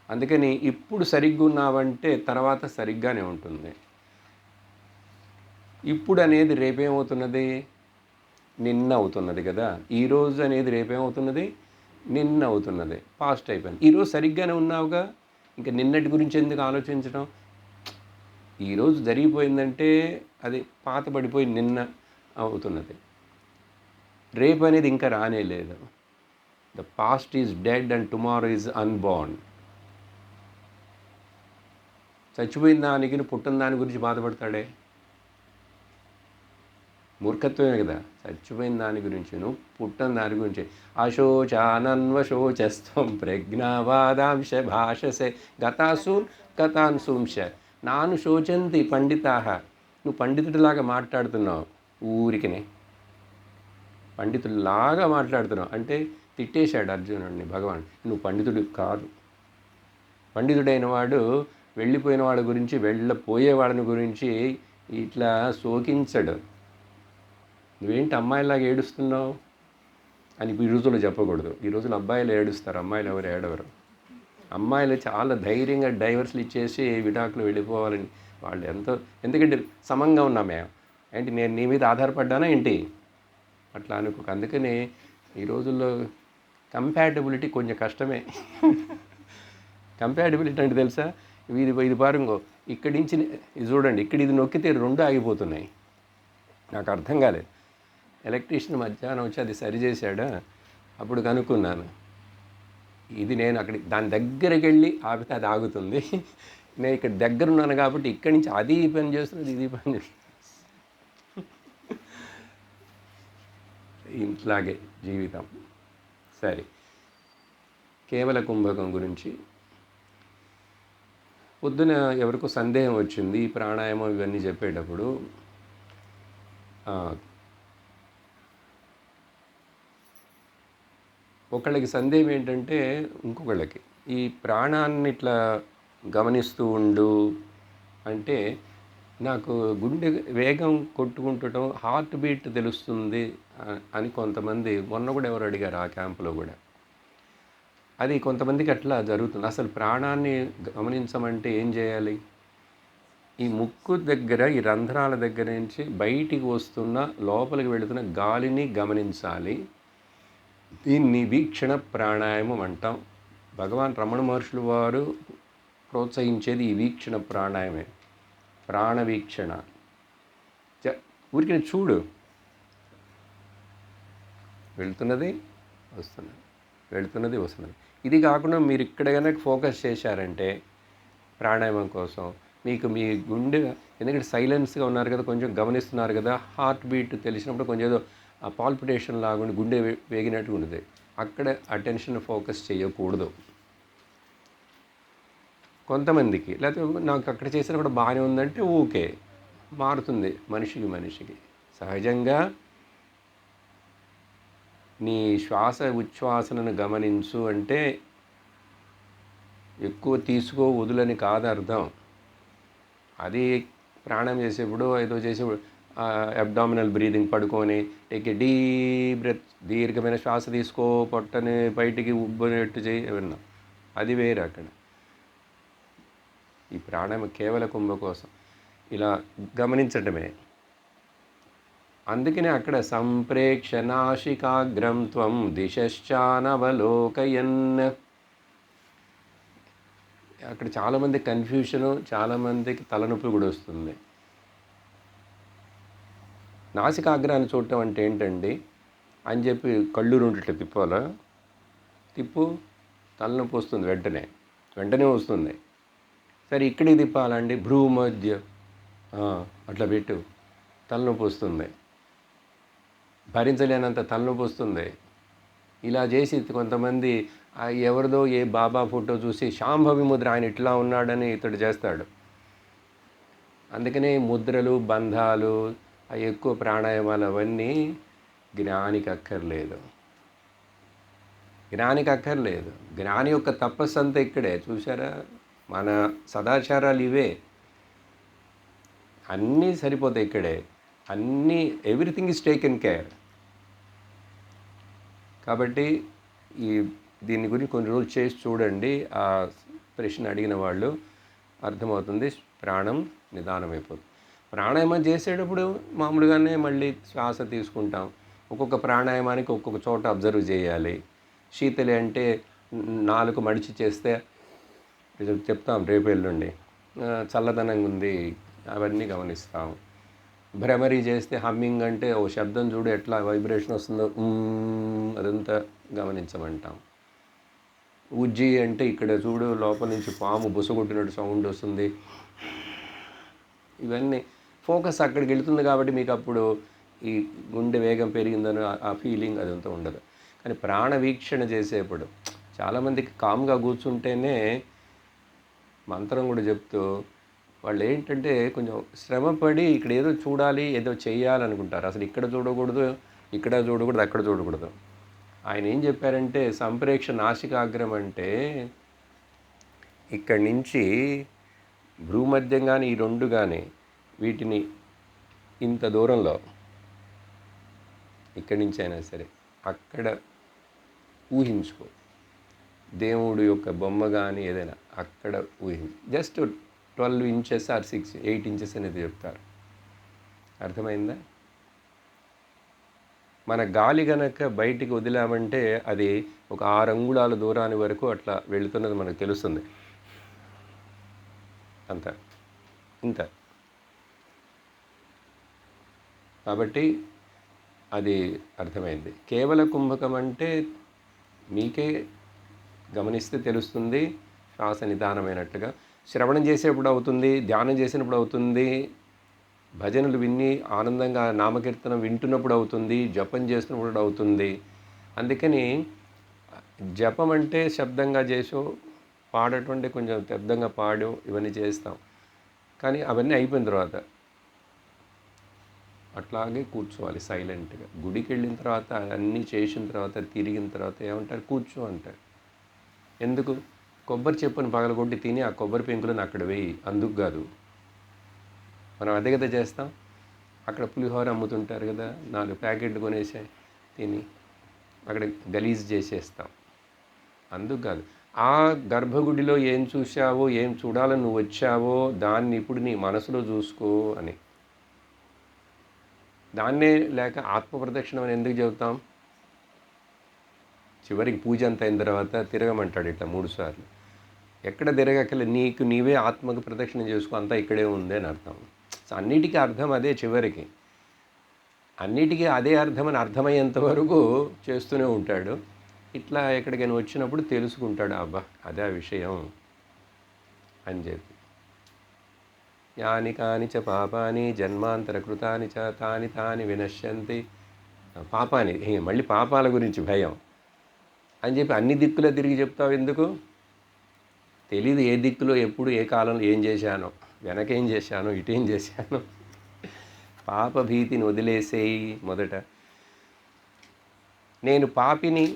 అందుకని ఇప్పుడు సరిగ్గా ఉన్నావంటే తర్వాత సరిగ్గానే ఉంటుంది. ఇప్పుడు అనేది రేపేమవుతున్నది? నిన్న అవుతున్నది కదా. ఈరోజు అనేది రేపేమవుతున్నది? నిన్న అవుతున్నది. పాస్ట్ అయిపోయింది. ఈరోజు సరిగ్గానే ఉన్నావుగా, ఇంకా నిన్నటి గురించి ఎందుకు ఆలోచించడం? ఈరోజు జరిగిపోయిందంటే అది పాత పడిపోయి నిన్న అవుతున్నది. రేపు అనేది ఇంకా రానే లేదు. The past is dead and tomorrow is unborn. చచ్చిపోయిన దానికి పుట్టిన దాని గురించి బాధపడతాడే? మూర్ఖత్వమే కదా. చచ్చిపోయిన దాని గురించి, నువ్వు పుట్టిన దాని గురించి. అశోచానన్వశోచస్త్వం ప్రజ్ఞావాదాంశ భాషసే గతాసూన్ కథాన్సూంశ నాను శోచంతి పండితాహ. నువ్వు పండితుడిలాగా మాట్లాడుతున్నావు, ఊరికినే పండితుడిలాగా మాట్లాడుతున్నావు. అంటే తిట్టేశాడు అర్జునుడిని భగవాన్. నువ్వు పండితుడు కాదు. పండితుడైన వాడు వెళ్ళిపోయిన వాడి గురించి, వెళ్ళపోయేవాడిని గురించి ఇట్లా శోకించడు. నువ్వేంటి అమ్మాయిలాగా ఏడుస్తున్నావు అని ఈ రోజుల్లో చెప్పకూడదు. ఈ రోజులు అబ్బాయిలు ఏడుస్తారు, అమ్మాయిలు ఎవరు ఏడవరు. అమ్మాయిలు చాలా ధైర్యంగా డైవర్స్లు ఇచ్చేసి విడాకులు వెళ్ళిపోవాలని వాళ్ళు ఎంతో. ఎందుకంటే సమంగా ఉన్నామే ఏంటి, నేను నీ మీద ఆధారపడ్డానా ఏంటి అట్లా అనుకో. అందుకని ఈ రోజుల్లో కంపాటబిలిటీ కొంచెం కష్టమే. కంపాటబిలిటీ అంటే తెలుసా? ఇది పారుంగో, ఇక్కడి నుంచి ఇది చూడండి, ఇక్కడ ఇది నొక్కితే రెండు ఆగిపోతున్నాయి. నాకు అర్థం కాలేదు. ఎలక్ట్రీషియన్ మధ్యాహ్నం వచ్చి అది సరి చేశాడా, అప్పుడు కనుక్కున్నాను. ఇది నేను దాని దగ్గరికి వెళ్ళి ఆపితే అది ఆగుతుంది. నేను ఇక్కడ దగ్గర ఉన్నాను కాబట్టి ఇక్కడి నుంచి అది పని చేస్తున్నది, ఇది పని చేస్తుంది. ఇట్లాగే జీవితం. సరే, కేవల కుంభకం గురించి పొద్దున ఎవరికో సందేహం వచ్చింది. ఈ ప్రాణాయామం ఇవన్నీ చెప్పేటప్పుడు ఒకళ్ళకి సందేహం ఏంటంటే, ఇంకొకళ్ళకి ఈ ప్రాణాన్ని ఇట్లా గమనిస్తూ ఉండు అంటే నాకు గుండె వేగం కొట్టుకుంటడం, హార్ట్ బీట్ తెలుస్తుంది అని కొంతమంది మొన్న కూడా ఎవరు అడిగారు ఆ క్యాంపులో కూడా. అది కొంతమందికి అట్లా జరుగుతుంది. అసలు ప్రాణాన్ని గమనించమంటే ఏం చేయాలి? ఈ ముక్కు దగ్గర, ఈ రంధ్రాల దగ్గర నుంచి బయటికి వస్తున్న, లోపలికి వెళుతున్న గాలిని గమనించాలి. దీన్ని వీక్షణ ప్రాణాయామం అంటాం. భగవాన్ రమణ మహర్షులు వారు ప్రోత్సహించేది ఈ వీక్షణ ప్రాణాయామే. ప్రాణవీక్షణ. ఊరికి చూడు, వెళ్తున్నది వస్తున్నది, వెళ్తున్నది వస్తున్నది. ఇది కాకుండా మీరు ఇక్కడ కనుక ఫోకస్ చేశారంటే ప్రాణాయామం కోసం మీకు మీ గుండె, ఎందుకంటే సైలెన్స్గా ఉన్నారు కదా, కొంచెం గమనిస్తున్నారు కదా, హార్ట్ బీట్ తెలిసినప్పుడు కొంచెం ఏదో ఆ పాల్పిటేషన్ లాగుండి గుండె వేగినట్టు ఉంటుంది. అక్కడ అటెన్షన్ ఫోకస్ చేయకూడదు కొంతమందికి. లేకపోతే నాకు అక్కడ చేసినా కూడా బాగానే ఉందంటే ఓకే, మారుతుంది మనిషికి మనిషికి. సహజంగా నీ శ్వాస ఉచ్ఛ్వాసనను గమనించు అంటే ఎక్కువ తీసుకో వదులని కాదు అర్థం. అది ప్రాణం చేసేప్పుడు ఏదో చేసేప్పుడు అబ్డామినల్ బ్రీదింగ్ పడుకొని టేక్ ఏ డీప్ బ్రెత్, దీర్ఘమైన శ్వాస తీసుకో, పొట్టని బయటికి ఉబ్బనేట్టు చేయి విన్నా, అది వేరే. అక్కడ ఈ ప్రాణాయామ కేవల కుంభ కోసం ఇలా గమనించటమే. అందుకనే అక్కడ సంప్రేక్ష నాసికాగ్రం త్వం దిశశ్చానవలోకయన్. అక్కడ చాలామంది కన్ఫ్యూషను, చాలామందికి తలనొప్పి కూడా వస్తుంది. నాసికాగ్రాన్ని చూడటం అంటే ఏంటండి అని చెప్పి కళ్ళు రెండిట్లు తిప్పాలా, తిప్పు, తలనొప్పి వస్తుంది, వెంటనే వస్తుంది. సరే ఇక్కడికి తిప్పాలండి, భ్రూ మధ్య అట్లా పెట్టు, తలనొప్పి వస్తుంది, భరించలేనంత తలనొప్పి వస్తుంది. ఇలా చేసి కొంతమంది ఎవరిదో ఏ బాబా ఫోటో చూసి శాంభవి ముద్ర, ఆయన ఇట్లా ఉన్నాడని ఇతడు చేస్తాడు. అందుకనే ముద్రలు, బంధాలు, ఎక్కువ ప్రాణాయామాలు అవన్నీ జ్ఞానికి అక్కర్లేదు. జ్ఞాని యొక్క తపస్సు అంతా ఇక్కడే. చూసారా, మన సదాచారాలు ఇవే, అన్నీ సరిపోతాయి ఇక్కడే. అన్నీ, ఎవ్రీథింగ్ ఈజ్ టేకెన్ కేర్. కాబట్టి దీని గురించి కొన్ని రోజులు చేసి చూడండి. ఆ ప్రశ్న అడిగిన వాళ్ళు అర్థమవుతుంది. ప్రాణం నిదానం అయిపోతుంది. ప్రాణాయామం చేసేటప్పుడు మామూలుగానే మళ్ళీ శ్వాస తీసుకుంటాం. ఒక్కొక్క ప్రాణాయామానికి ఒక్కొక్క చోట అబ్జర్వ్ చేయాలి. శీతలి అంటే నాలుగు మడిచి చేస్తే చెప్తాం రేపు ఎల్లుండి, చల్లదనంగా ఉంది, అవన్నీ గమనిస్తాం. భ్రమరీ చేస్తే హమ్మింగ్ అంటే ఓ శబ్దం చూడు ఎట్లా వైబ్రేషన్ వస్తుందో, అదంతా గమనించమంటాం. ఉజ్జి అంటే ఇక్కడ చూడు లోపల నుంచి పాము బుసగొట్టినట్టు సౌండ్ వస్తుంది. ఇవన్నీ ఫోకస్ అక్కడికి వెళుతుంది కాబట్టి మీకు అప్పుడు ఈ గుండె వేగం పెరిగిందని ఆ ఫీలింగ్ అదంతా ఉండదు. కానీ ప్రాణ వీక్షణ చేసేప్పుడు చాలామందికి కామ్గా కూర్చుంటేనే మంత్రం కూడా చెప్తూ వాళ్ళు ఏంటంటే కొంచెం శ్రమపడి ఇక్కడ ఏదో చూడాలి, ఏదో చేయాలనుకుంటారు. అసలు ఇక్కడ చూడకూడదు, అక్కడ చూడకూడదు. ఆయన ఏం చెప్పారంటే సంప్రేక్ష నాసికాగ్రం అంటే ఇక్కడి నుంచి భ్రూమధ్యం కానీ ఈ రెండు కానీ వీటిని ఇంత దూరంలో, ఇక్కడి నుంచి అయినా సరే అక్కడ ఊహించుకో. దేవుడు యొక్క బొమ్మ కానీ ఏదైనా అక్కడ జస్ట్ 12 ఇంచెస్ ఆర్ 8 ఇంచెస్ అనేది చెప్తారు. అర్థమైందా? మన గాలి గనక బయటికి వదిలామంటే అది ఒక 6 అంగుళాల దూరాని వరకు అట్లా వెళుతున్నది మనకు తెలుస్తుంది. ఇంత. కాబట్టి అది అర్థమైంది. కేవల కుంభకం అంటే మీకే గమనిస్తే తెలుస్తుంది. శ్వాస నిదానమైనట్టుగా శ్రవణం చేసేప్పుడు అవుతుంది, ధ్యానం చేసినప్పుడు అవుతుంది, భజనలు విని ఆనందంగా నామకీర్తనం వింటున్నప్పుడు అవుతుంది, జపం చేస్తున్నప్పుడు అవుతుంది. అందుకని జపం అంటే శబ్దంగా చేసో, పాడటం అంటే కొంచెం శబ్దంగా పాడు, ఇవన్నీ చేస్తాం. కానీ అవన్నీ అయిపోయిన తర్వాత అట్లాగే కూర్చోవాలి సైలెంట్గా. గుడికి వెళ్ళిన తర్వాత అన్నీ చేసిన తర్వాత తిరిగిన తర్వాత ఏమంటారు, కూర్చో అంటారు. ఎందుకు? కొబ్బరి చెప్పును పగలగొట్టి తిని ఆ కొబ్బరి పెంకులను అక్కడ వేయి, అందుకు కాదు. మనం అదే కదా చేస్తాం. అక్కడ పులిహోర అమ్ముతుంటారు కదా, 4 ప్యాకెట్లు కొనేసి తిని అక్కడ గలీజ్ చేసేస్తాం, అందుకు కాదు. ఆ గర్భగుడిలో ఏం చూసావో, ఏం చూడాలని నువ్వు వచ్చావో దాన్ని ఇప్పుడు నీ మనసులో చూసుకో అని. దాన్నే లేక ఆత్మప్రదక్షిణం అని ఎందుకు చెబుతాం? చివరికి పూజ అంతా అయిన తర్వాత తిరగమంటాడు ఇట్లా 3 సార్లు. ఎక్కడ తిరగక్కలే, నీకు నీవే ఆత్మకు ప్రదక్షిణ చేసుకో, అంతా ఇక్కడే ఉంది అని అర్థం. అన్నిటికీ అర్థం అదే చివరికి. అన్నిటికీ అదే అర్థమని అర్థమయ్యేంత వరకు చేస్తూనే ఉంటాడు. ఇట్లా ఎక్కడికైనా వచ్చినప్పుడు తెలుసుకుంటాడు, అబ్బా అదే ఆ విషయం అని చెప్పి. యాని కాని చ పాపాని జన్మాంతర కృతాని చ తాని తాని వినశ్యంతి. పాపాని మళ్ళీ పాపాల గురించి భయం అని చెప్పి అన్ని దిక్కులో తిరిగి చెప్తావు ఎందుకు? తెలీదు ఏ దిక్కులో ఎప్పుడు ఏ కాలంలో ఏం చేశానో, వెనకేం చేశానో, ఇటేం చేశానో. పాప భీతిని వదిలేసేయి. మొదట నేను పాపిని,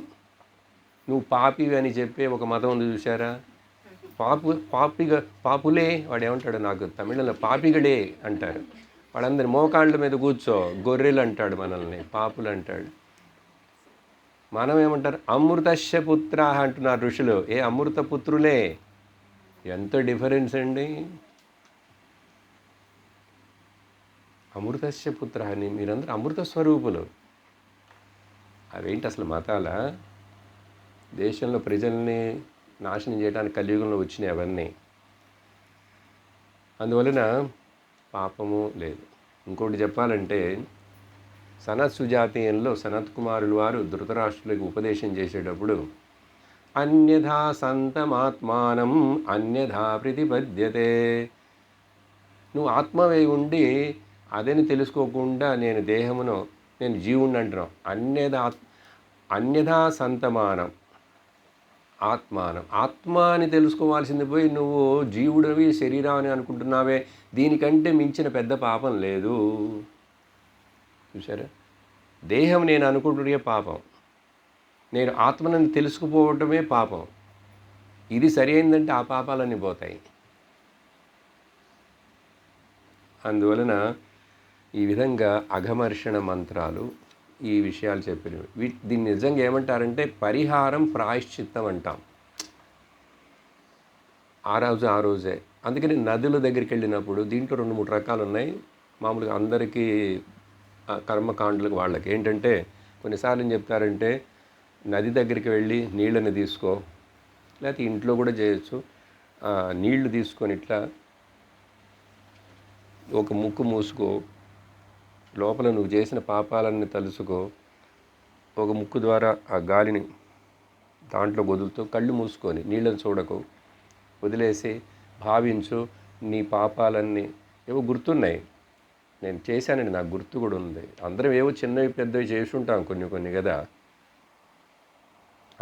నువ్వు పాపివి అని చెప్పే ఒక మతం ఉంది చూసారా? పాపులే వాడు ఏమంటాడు, నాకు తమిళంలో పాపిగడే అంటారు. వాడందరి మోకాళ్ళ మీద కూర్చో గొర్రెలు అంటాడు, మనల్ని పాపులు అంటాడు. మనం ఏమంటారు, అమృతస్య పుత్ర అంటున్నారు ఋషులు. ఏ అమృత పుత్రులే. ఎంత డిఫరెన్స్ అండి. అమృతస్య పుత్ర అని మీరందరూ అమృత స్వరూపులు. అవేంటి అసలు మతాల? దేశంలో ప్రజల్ని నాశనం చేయడానికి కలియుగంలో వచ్చినాయి అవన్నీ. అందువలన పాపము లేదు. ఇంకోటి చెప్పాలంటే, సనత్ సుజాతీయంలో సనత్ కుమారుల వారు ధృతరాష్ట్రులకు ఉపదేశం చేసేటప్పుడు, అన్యథా సంతమాత్మానం అన్యథా ప్రతిపద్యతే. నువ్వు ఆత్మవై ఉండి అదని తెలుసుకోకుండా నేను దేహమును, నేను జీవుణ్ణి అంటున్నావు. అన్యథా సంతమానం ఆత్మానం. ఆత్మ అని తెలుసుకోవాల్సింది పోయి నువ్వు జీవుడవి శరీరం అని అనుకుంటున్నావే. దీనికంటే మించిన పెద్ద పాపం లేదు. చూసారా? దేహం నేను అనుకుంటునే పాపం, నేను ఆత్మనని తెలుసుకుపోవటమే పాపం. ఇది సరి అయిందంటే ఆ పాపాలన్నీ పోతాయి. అందువలన ఈ విధంగా అఘమర్షణ మంత్రాలు ఈ విషయాలు చెప్పినవి. దీన్ని నిజంగా ఏమంటారంటే పరిహారం ప్రాయశ్చిత్తం అంటాం. ఆ రోజే. అందుకని నదుల దగ్గరికి వెళ్ళినప్పుడు దీంట్లో 2-3 రకాలు ఉన్నాయి. మామూలుగా అందరికీ కర్మకాండలకు వాళ్ళకి ఏంటంటే, కొన్నిసార్లు ఏం చెప్తారంటే, నది దగ్గరికి వెళ్ళి నీళ్ళని తీసుకో, లేకపోతే ఇంట్లో కూడా చేయొచ్చు. నీళ్లు తీసుకొని ఇట్లా ఒక ముక్కు మూసుకో, లోపల నువ్వు చేసిన పాపాలన్నీ తలుసుకో, ఒక ముక్కు ద్వారా ఆ గాలిని దాంట్లో వదులుతూ కళ్ళు మూసుకొని నీళ్ళని చూడకు, వదిలేసి భావించు నీ పాపాలన్నీ. ఏవో గుర్తున్నాయి, నేను చేశానండి, నాకు గుర్తు కూడా ఉంది. అందరం ఏవో చిన్నవి పెద్దవి చేసి ఉంటాం కొన్ని కదా.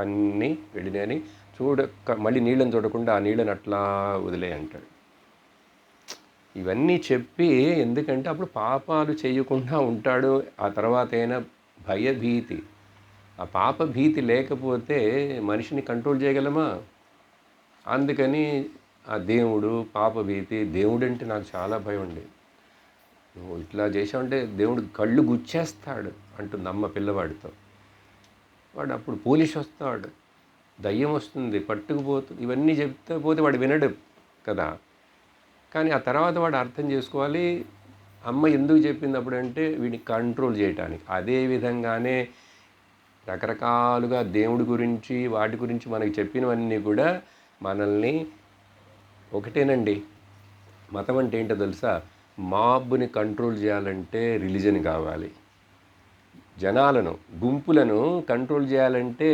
అన్నీ వెళ్ళినాయని మళ్ళీ నీళ్ళని చూడకుండా ఆ నీళ్ళని అట్లా వదిలే అంటాడు. ఇవన్నీ చెప్పి, ఎందుకంటే అప్పుడు పాపాలు చేయకుండా ఉంటాడు. ఆ తర్వాత అయినా భయభీతి, ఆ పాప భీతి లేకపోతే మనిషిని కంట్రోల్ చేయగలమా? అందుకని ఆ దేవుడు పాపభీతి. దేవుడు అంటే నాకు చాలా భయం అండి. నువ్వు ఇట్లా చేసావంటే దేవుడు కళ్ళు గుచ్చేస్తాడు అంటుంది అమ్మ పిల్లవాడితో. వాడు అప్పుడు పోలీసు వస్తాడు, దయ్యం వస్తుంది, పట్టుకుపోతుంది, ఇవన్నీ చెప్తే పోతే వాడు వినడు కదా. కానీ ఆ తర్వాత వాడు అర్థం చేసుకోవాలి, అమ్మ ఎందుకు చెప్పింది అప్పుడంటే వీడిని కంట్రోల్ చేయటానికి. అదే విధంగానే రకరకాలుగా దేవుడి గురించి వాటి గురించి మనకి చెప్పినవన్నీ కూడా మనల్ని ఒకటేనండి. మతం అంటే ఏంటో తెలుసా? మాబ్ని కంట్రోల్ చేయాలంటే రిలీజన్ కావాలి. జనాలను, గుంపులను కంట్రోల్ చేయాలంటే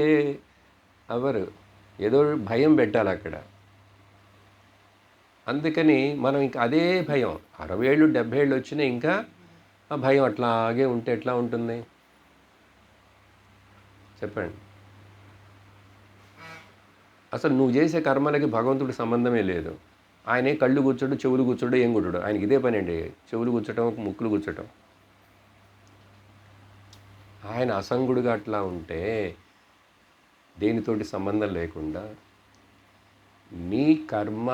ఏదో భయం పెట్టాలి అక్కడ. అందుకని మనం ఇంకా అదే భయం 60 ఏళ్ళు 70 ఏళ్ళు వచ్చినా ఇంకా ఆ భయం అట్లాగే ఉంటే ఎట్లా ఉంటుంది చెప్పండి? అసలు నువ్వు చేసే కర్మలకి భగవంతుడి సంబంధమే లేదు. ఆయనే కళ్ళు కూర్చోడు, చెవులు కూర్చోడు, ఏం కూర్చోడు. ఆయనకి ఇదే పని అండి, చెవులు కూర్చోటం, ముక్కులు కూర్చోటం. ఆయన అసంగుడుగా అట్లా ఉంటే దేనితోటి సంబంధం లేకుండా నీ కర్మ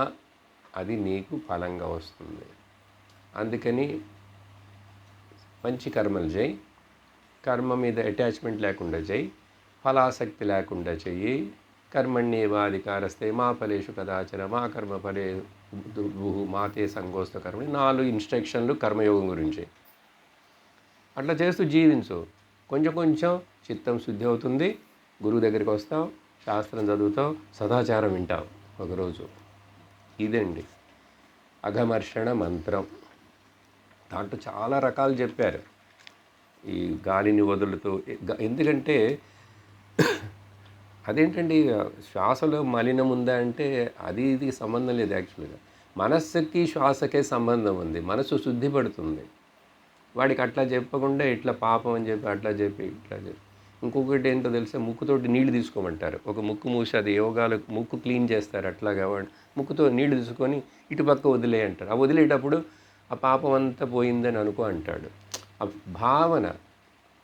అది నీకు ఫలంగా వస్తుంది. అందుకని మంచి కర్మలు చేయి, కర్మ మీద అటాచ్మెంట్ లేకుండా చేయి, ఫలాసక్తి లేకుండా చెయ్యి. కర్మణ్యేవాధికారస్తే మా ఫలేషు కదాచన మా కర్మ ఫలే మాతే సంగోస్త కర్మ. 4 ఇన్స్ట్రక్షన్లు కర్మయోగం గురించి. అట్లా చేస్తూ జీవించు. కొంచెం చిత్తం శుద్ధి అవుతుంది. గురువు దగ్గరికి వస్తావు, శాస్త్రం చదువుతావు, సదాచారం వింటావు ఒకరోజు. ఇదండి అఘమర్షణ మంత్రం. దాంట్లో చాలా రకాలు చెప్పారు. ఈ గాలిని వదులుతూ ఎందుకంటే అదేంటండి శ్వాసలో మలినం ఉందా అంటే అది ఇది సంబంధం లేదు. యాక్చువల్గా మనస్సుకి శ్వాసకే సంబంధం ఉంది. మనసు శుద్ధి పడుతుంది. వాడికి అట్లా చెప్పకుండా ఇట్లా పాపం అని చెప్పి అట్లా చెప్పి ఇట్లా చెప్పి ఇంకొకటి ఏంటో తెలిసే ముక్కుతోటి నీళ్లు తీసుకోమంటారు. ఒక ముక్కు మూసి అది యోగాలు ముక్కు క్లీన్ చేస్తారు. అట్లాగా ముక్కుతో నీళ్లు తీసుకొని ఇటుపక్క వదిలే అంటారు. ఆ వదిలేటప్పుడు ఆ పాపం అంతా పోయిందని అనుకో అంటాడు. ఆ భావన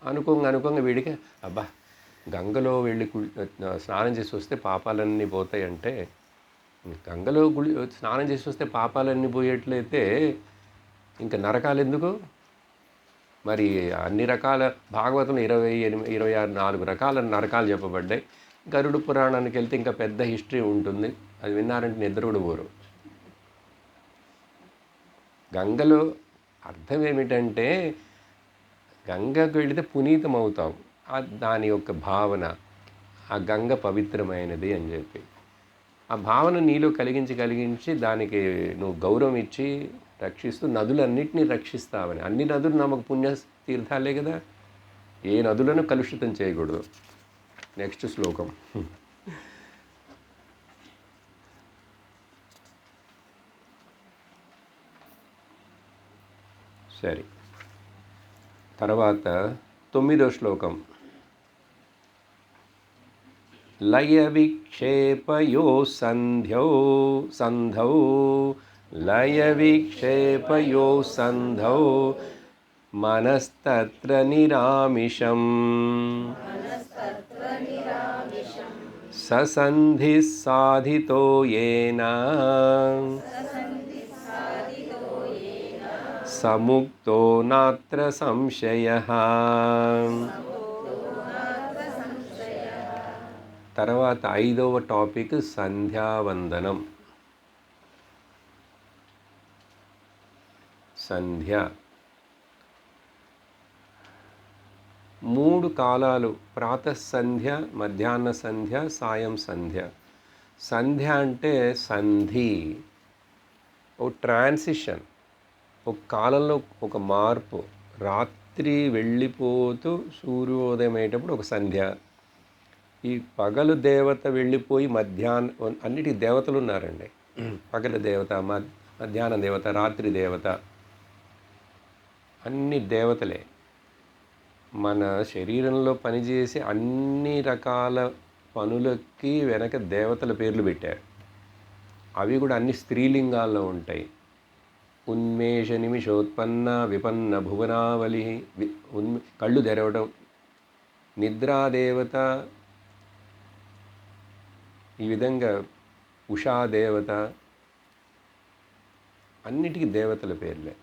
అనుకోంగా వీడికి అబ్బా గంగలో వెళ్ళి స్నానం చేసి వస్తే పాపాలన్నీ పోతాయంటే, గంగలో స్నానం చేసి వస్తే పాపాలన్నీ పోయేట్లయితే ఇంకా నరకాలు ఎందుకు? మరి అన్ని రకాల భాగవతం 26 రకాల నరకాలు చెప్పబడ్డాయి. గరుడు పురాణానికి వెళ్తే ఇంకా పెద్ద హిస్టరీ ఉంటుంది. అది విన్నారంటే నిద్ర కూడా పోరు. గంగలో అర్థం ఏమిటంటే గంగకు వెళితే పునీతం అవుతాం. దాని యొక్క భావన ఆ గంగ పవిత్రమైనది అని చెప్పి ఆ భావన నీలో కలిగించి దానికి నువ్వు గౌరవం ఇచ్చి రక్షిస్తూ నదులన్నింటినీ రక్షిస్తావని. అన్ని నదులు నమ్మకు పుణ్య తీర్థాలే కదా. ఏ నదులను కలుషితం చేయకూడదు. నెక్స్ట్ శ్లోకం. సరే, తర్వాత 9వ శ్లోకం. లయ విక్షేపయో సంధౌ లయ విక్షేపయో సంధౌ మనస్తత్ర నిరామిషం ససంధి సాధితో యేన సముక్తో నాత్ర సంశయః. తర్వాత 5వ టాపిక్ సంధ్యావందనం. సంధ్య 3 కాలాలు: ప్రాతః సంధ్య, మధ్యాహ్న సంధ్య, సాయం సంధ్య. సంధ్య అంటే సంధి, ఓ ట్రాన్సిషన్, ఒక కాలంలో ఒక మార్పు. రాత్రి వెళ్ళిపోతూ సూర్యోదయం అయ్యేటప్పుడు ఒక సంధ్య. ఈ పగలు దేవత వెళ్ళిపోయి మధ్యాహ్నం, అన్నిటికీ దేవతలు ఉన్నారండి. పగలు దేవత, మధ్యాహ్న దేవత, రాత్రి దేవత, అన్ని దేవతలే. మన శరీరంలో పనిచేసే అన్ని రకాల పనులకి వెనక దేవతల పేర్లు పెట్టారు. అవి కూడా అన్ని స్త్రీలింగాల్లో ఉంటాయి. ఉన్మేష నిమిషోత్పన్న విపన్న భువనావలి, కళ్ళు తెరవడం, నిద్రాదేవత, ఈ విధంగా ఉషాదేవత, అన్నిటికీ దేవతల పేర్లే.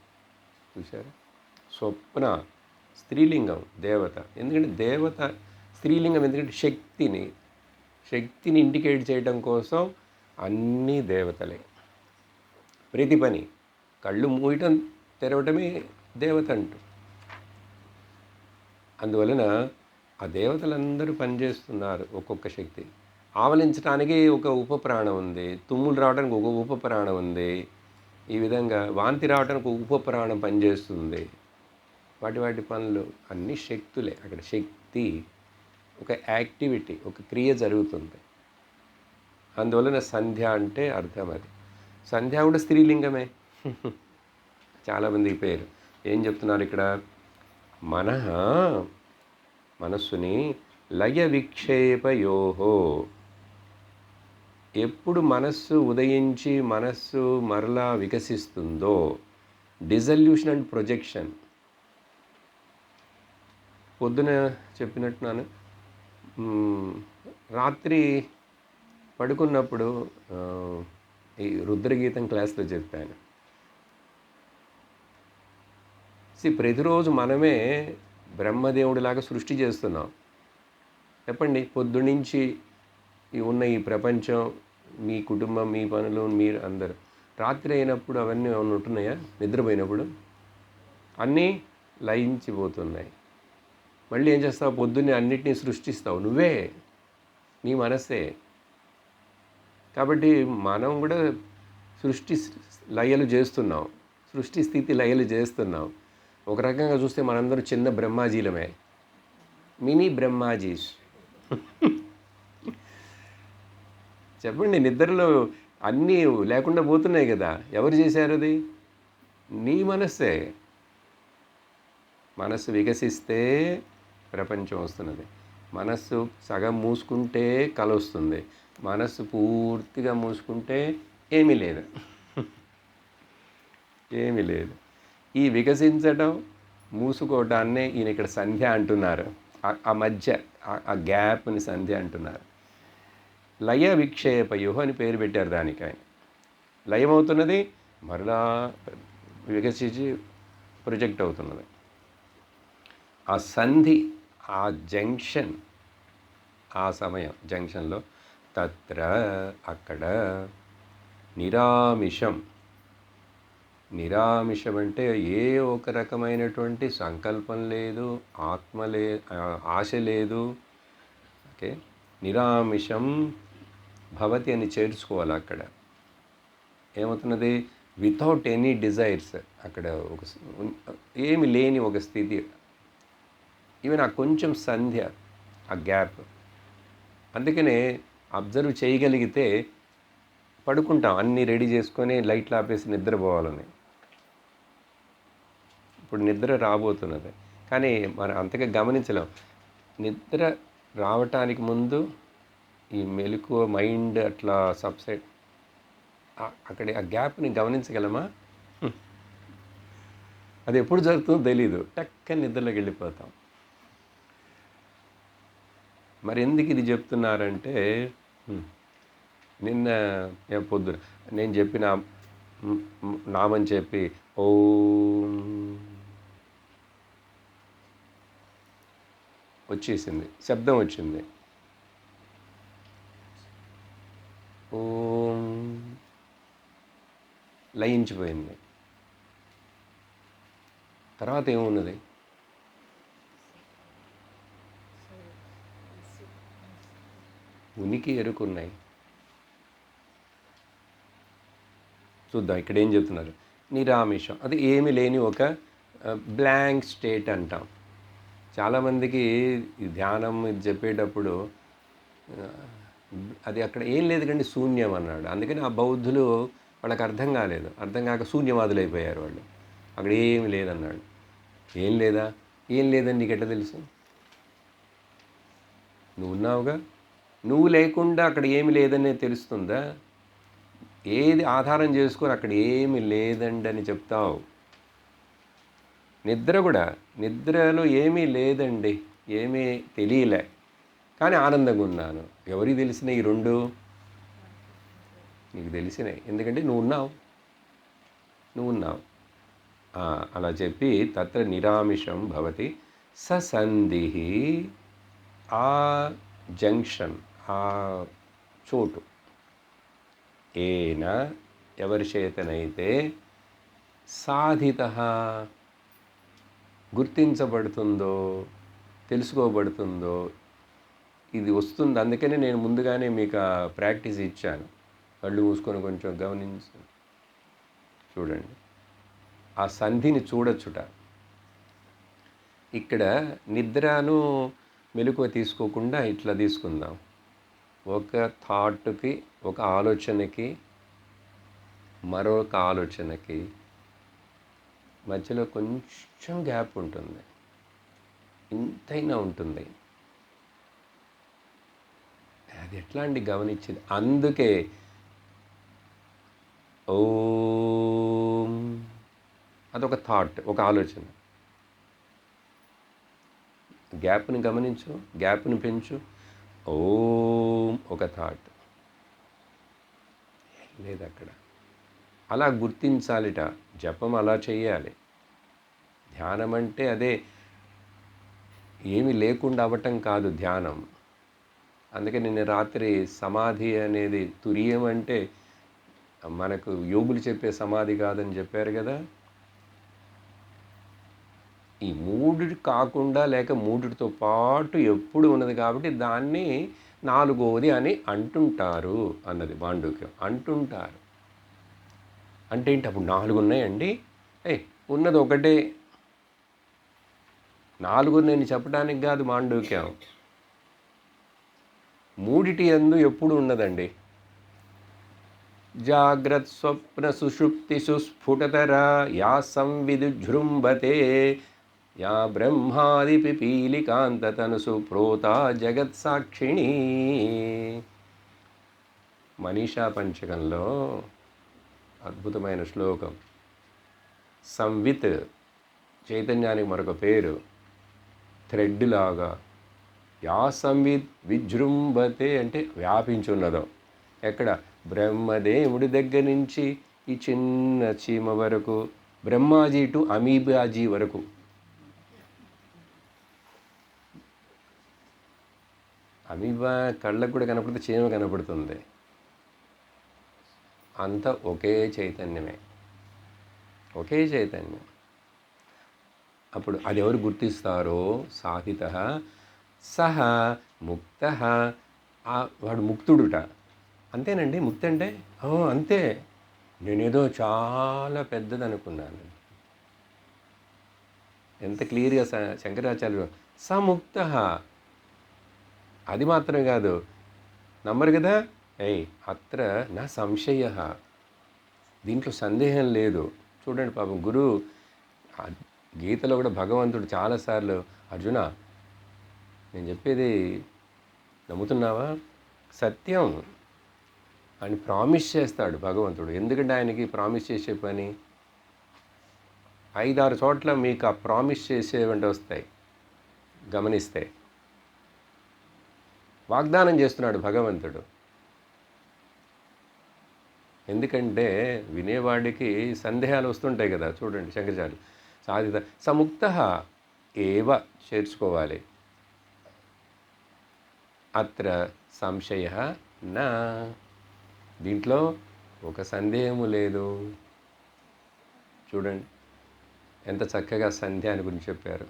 చూసారా? స్వప్న స్త్రీలింగం దేవత. ఎందుకంటే దేవత స్త్రీలింగం, ఎందుకంటే శక్తిని ఇండికేట్ చేయడం కోసం అన్నీ దేవతలే. ప్రతి పని కళ్ళు మూయటం తెరవటమే దేవత అంటూ. అందువలన ఆ దేవతలందరూ పనిచేస్తున్నారు. ఒక్కొక్క శక్తి ఆవలించడానికి ఒక ఉపప్రాణం ఉంది, తుమ్ములు రావడానికి ఒక ఉపప్రాణం ఉంది, ఈ విధంగా వాంతి రావడానికి ఒక ఉపప్రాణం పనిచేస్తుంది. వాటి పనులు అన్ని శక్తులే. అక్కడ శక్తి, ఒక యాక్టివిటీ, ఒక క్రియ జరుగుతుంది. అందువలన సంధ్య అంటే అర్థం అది. సంధ్య కూడా స్త్రీలింగమే. చాలామంది పేరు ఏం చెప్తున్నారు ఇక్కడ? మనస్సుని లయ విక్షేపయోహో. ఎప్పుడు మనస్సు ఉదయించి మనస్సు మరలా వికసిస్తుందో, డిజల్యూషన్ అండ్ ప్రొజెక్షన్. పొద్దున చెప్పినట్టున్నాను, రాత్రి పడుకున్నప్పుడు ఈ రుద్రగీతం క్లాస్లో చెప్పాను. ప్రతిరోజు మనమే బ్రహ్మదేవుడిలాగా సృష్టి చేస్తున్నాం. చెప్పండి, పొద్దునుంచి ఉన్న ఈ ప్రపంచం, మీ కుటుంబం, మీ పనులు, మీరు అందరూ రాత్రి అయినప్పుడు అవన్నీ ఏమైనా ఉంటున్నాయా? నిద్రపోయినప్పుడు అన్నీ లయించిపోతున్నాయి. మళ్ళీ ఏం చేస్తావు? పొద్దున్నే అన్నిటినీ సృష్టిస్తావు. నువ్వే, నీ మనస్సే. కాబట్టి మనం కూడా సృష్టి లయలు చేస్తున్నాం, సృష్టి స్థితి లయలు చేస్తున్నాం. ఒక రకంగా చూస్తే మనందరం చిన్న బ్రహ్మాజీలమే, మినీ బ్రహ్మాజీస్. చెప్పండి, నిద్రలో అన్నీ లేకుండా పోతున్నాయి కదా, ఎవరు చేశారు అది? నీ మనస్సే. మనస్సు వికసిస్తే ప్రపంచం వస్తున్నది. మనస్సు సగం మూసుకుంటే కల వస్తుంది, మనస్సు పూర్తిగా మూసుకుంటే ఏమీ లేదు. ఏమీ లేదు. ఈ వికసించడం మూసుకోవటాన్నే ఈయన ఇక్కడ సంధ్య అంటున్నారు. ఆ మధ్య ఆ గ్యాప్ని సంధ్య అంటున్నారు. లయ విక్షేపయు అని పేరు పెట్టారు దానికి ఆయన. లయమవుతున్నది, మరలా వికసించి ప్రొజెక్ట్ అవుతున్నది. ఆ సంధి, ఆ జంక్షన్, ఆ సమయం జంక్షన్లో తత్ర అక్కడ నిరామిషం. నిరామిషం అంటే ఏ ఒక రకమైనటువంటి సంకల్పం లేదు, ఆశ లేదు. ఓకే, నిరామిషం భవతి అని చేర్చుకోవాలి. అక్కడ ఏమవుతున్నది? Without any desires. అక్కడ ఒక ఏమి లేని ఒక స్థితి. ఈవెన్ ఆ కొంచెం సంధ్య, ఆ గ్యాప్. అందుకనే అబ్జర్వ్ చేయగలిగితే పడుకుంటాం అన్నీ రెడీ చేసుకొని లైట్లు ఆపేసి నిద్రపోవాలని. ఇప్పుడు నిద్ర రాబోతున్నది, కానీ మనం అంతగా గమనించలేం. నిద్ర రావటానికి ముందు ఈ మెలకువ మైండ్ అట్లా సబ్సైడ్, అక్కడ ఆ గ్యాప్ని గమనించగలమా? అది ఎప్పుడు జరుగుతుందో తెలీదు, టక్కని నిద్రలోకి వెళ్ళిపోతాం. మరి ఎందుకు ఇది చెప్తున్నారంటే, నిన్న పొద్దున నేను చెప్పిన నామని చెప్పి ఓం వచ్చేసింది, శబ్దం వచ్చింది. ఓం లయించిపోయింది. తర్వాత ఏమున్నది? ఉనికి ఎరుకున్నాయి. చూద్దాం ఇక్కడ ఏం చెప్తున్నారు. నిరామిషం అది ఏమీ లేని ఒక బ్లాంక్ స్టేట్ అంటాం. చాలామందికి ఈ ధ్యానం ఇది చెప్పేటప్పుడు అది అక్కడ ఏం లేదు కండి, శూన్యం అన్నాడు. అందుకని ఆ బౌద్ధులు వాళ్ళకి అర్థం కాలేదు, అర్థం కాక శూన్యవాదులు అయిపోయారు వాళ్ళు. అక్కడ ఏమి లేదన్నాడు. ఏం లేదా? ఏం లేదని నీకు ఎట్లా తెలుసు? నువ్వు ఉన్నావుగా. నువ్వు లేకుండా అక్కడ ఏమి లేదనే తెలుస్తుందా? ఏది ఆధారం చేసుకొని అక్కడ ఏమి లేదండి అని చెప్తావు? నిద్ర కూడా, నిద్రలో ఏమీ లేదండి, ఏమీ తెలియలే, కానీ ఆనందంగా ఉన్నాను. ఎవరికి తెలిసినాయి ఈ రెండు? నీకు తెలిసినాయి, ఎందుకంటే నువ్వు ఉన్నావు. అలా చెప్పి తత్ర నిరామిషం భవతి ససంధి. ఆ జంక్షన్, ఆ చోటు, ఏన ఎవరి చేతనైతే సాధిత గుర్తించబడుతుందో, తెలుసుకోబడుతుందో, ఇది వస్తుంది. అందుకనే నేను ముందుగానే మీకు ప్రాక్టీస్ ఇచ్చాను. కళ్ళు మూసుకొని కొంచెం గమనించి చూడండి, ఆ సంధిని చూడొచ్చుట. ఇక్కడ నిద్రను మెలకువ తీసుకోకుండా ఇట్లా తీసుకుందాం. ఒక థాట్కి, ఒక ఆలోచనకి, మరొక ఆలోచనకి మధ్యలో కొంచెం గ్యాప్ ఉంటుంది, ఇంతైనా ఉంటుంది. అది ఎట్లా అండి గమనించింది? అందుకే ఓం అదొక థాట్, ఒక ఆలోచన. గ్యాప్ని గమనించు, గ్యాప్ని పెంచు. ఓం ఒక థాట్ లేదు అక్కడ. అలా గుర్తించాలిట. జపం అలా చేయాలి. ధ్యానం అంటే అదే, ఏమి లేకుండా అవ్వటం కాదు ధ్యానం. అందుకే నిన్న రాత్రి సమాధి అనేది తురియం అంటే మనకు యోగులు చెప్పే సమాధి కాదని చెప్పారు కదా. ఈ మూడిటి కాకుండా లేక మూడిటితో పాటు ఎప్పుడు ఉన్నది కాబట్టి దాన్ని నాలుగోది అని అంటుంటారు అన్నది మాండూక్యం. అంటుంటారు అంటే ఏంటి? అప్పుడు 4 ఉన్నాయండి, ఉన్నది ఒకటే. 4 నేను చెప్పడానికి కాదు మాండూక్యం. మూడిటి యందు ఎప్పుడు ఉన్నదండి. జాగ్రత్ స్వప్న సుషుప్తి సుస్ఫుటతరా యా సంవిదుజృంభతే యా బ్రహ్మాది పిపీలికాంతతనుసు ప్రోతా జగత్సాక్షిణీ. మనీషా పంచకంలో అద్భుతమైన శ్లోకం. సంవిత్ చైతన్యానికి మరొక పేరు. థ్రెడ్ లాగా. యా సంవిత్ విజృంభతే అంటే వ్యాపించున్నదో. ఎక్కడ? బ్రహ్మదేవుడి దగ్గర నుంచి ఈ చిన్న చీమ వరకు, బ్రహ్మాజీ టు అమీబాజీ వరకు. అమీబా కళ్ళకు కూడా కనపడితే చీమ కనపడుతుంది. అంత ఒకే చైతన్యమే, ఒకే చైతన్యం. అప్పుడు అది ఎవరు గుర్తిస్తారో? సాహిత సహ ముక్త. వాడు ముక్తుడుట. అంతేనండి ముక్తి అంటే? అంతే. నేనేదో చాలా పెద్దది అనుకున్నాను. ఎంత క్లియర్గా శంకరాచార్యులు సముక్త. అది మాత్రం కాదు, నమ్మరు కదా. అత్ర నా సంశయ, దీంట్లో సందేహం లేదు. చూడండి పాపం గురువు గీతలో కూడా భగవంతుడు చాలాసార్లు అర్జున నేను చెప్పేది నమ్ముతున్నావా? సత్యం అని ప్రామిస్ చేస్తాడు భగవంతుడు. ఎందుకంటే ఆయనకి ప్రామిస్ చేసే పని 5-6 చోట్ల మీకు ఆ ప్రామిస్ చేసేవంటి వస్తాయి గమనిస్తే. వాగ్దానం చేస్తున్నాడు భగవంతుడు. ఎందుకంటే వినేవాడికి సందేహాలు వస్తుంటాయి కదా. చూడండి శంకరాచార్యులు సాధిత సముక్త ఏవ చేర్చుకోవాలి. అత్ర సంశయ నా, దీంట్లో ఒక సందేహము లేదు. చూడండి ఎంత చక్కగా సంధ్యాన్ని గురించి చెప్పారు.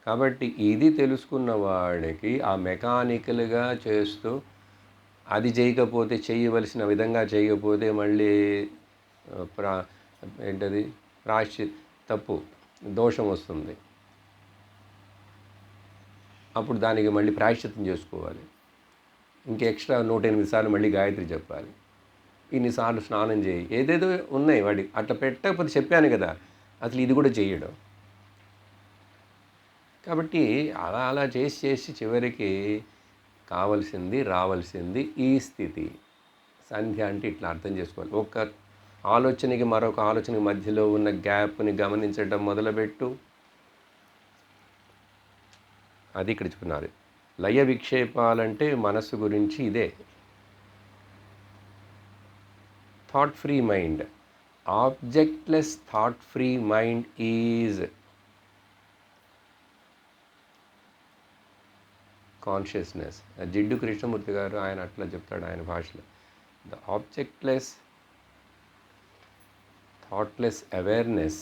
కాబట్టి ఇది తెలుసుకున్న వాడికి ఆ మెకానికల్గా చేస్తూ అది చేయకపోతే, చేయవలసిన విధంగా చేయకపోతే మళ్ళీ ఏంటది తప్పు దోషం వస్తుంది. అప్పుడు దానికి మళ్ళీ ప్రాయశ్చిత్తం చేసుకోవాలి. ఇంక ఎక్స్ట్రా 108 సార్లు మళ్ళీ గాయత్రి చెప్పాలి. ఇన్నిసార్లు స్నానం చేయి, ఏదేదో ఉన్నాయి వాడి. అట్లా పెట్టకపోతే చెప్పాను కదా, అసలు ఇది కూడా చేయడం. కాబట్టి అలా అలా చేసి చేసి చివరికి కావలసింది రావాల్సింది ఈ స్థితి. సంధ్య అంటే ఇట్లా అర్థం చేసుకోవాలి. ఒక ఆలోచనకి మరొక ఆలోచనకి మధ్యలో ఉన్న గ్యాప్ని గమనించడం మొదలుపెట్టు. అది ఇక్కడ చెప్తున్నారు. లయ విక్షేపాలంటే మనస్సు గురించి ఇదే. Thought free mind, objectless thought free mind is consciousness. Jiddu Krishnamurti గారు ఆయన అట్లా చెప్తాడు ఆయన భాషలో. The objectless thoughtless awareness.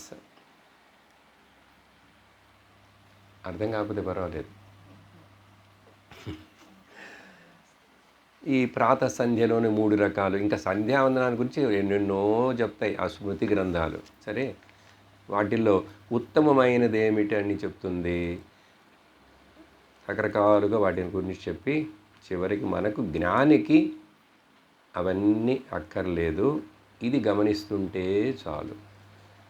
అర్థం కాకపోతే పర్వాలేదు. ఈ ప్రాతః సంధ్యలోని 3 రకాలు. ఇంకా సంధ్యావందనాన్ని గురించి ఎన్నెన్నో చెప్తాయి ఆ స్మృతి గ్రంథాలు. సరే, వాటిల్లో ఉత్తమమైనది ఏమిటి అని చెప్తుంది. రకరకాలుగా వాటిని గురించి చెప్పి చివరికి మనకు జ్ఞానికి అవన్నీ అక్కర్లేదు, ఇది గమనిస్తుంటే చాలు.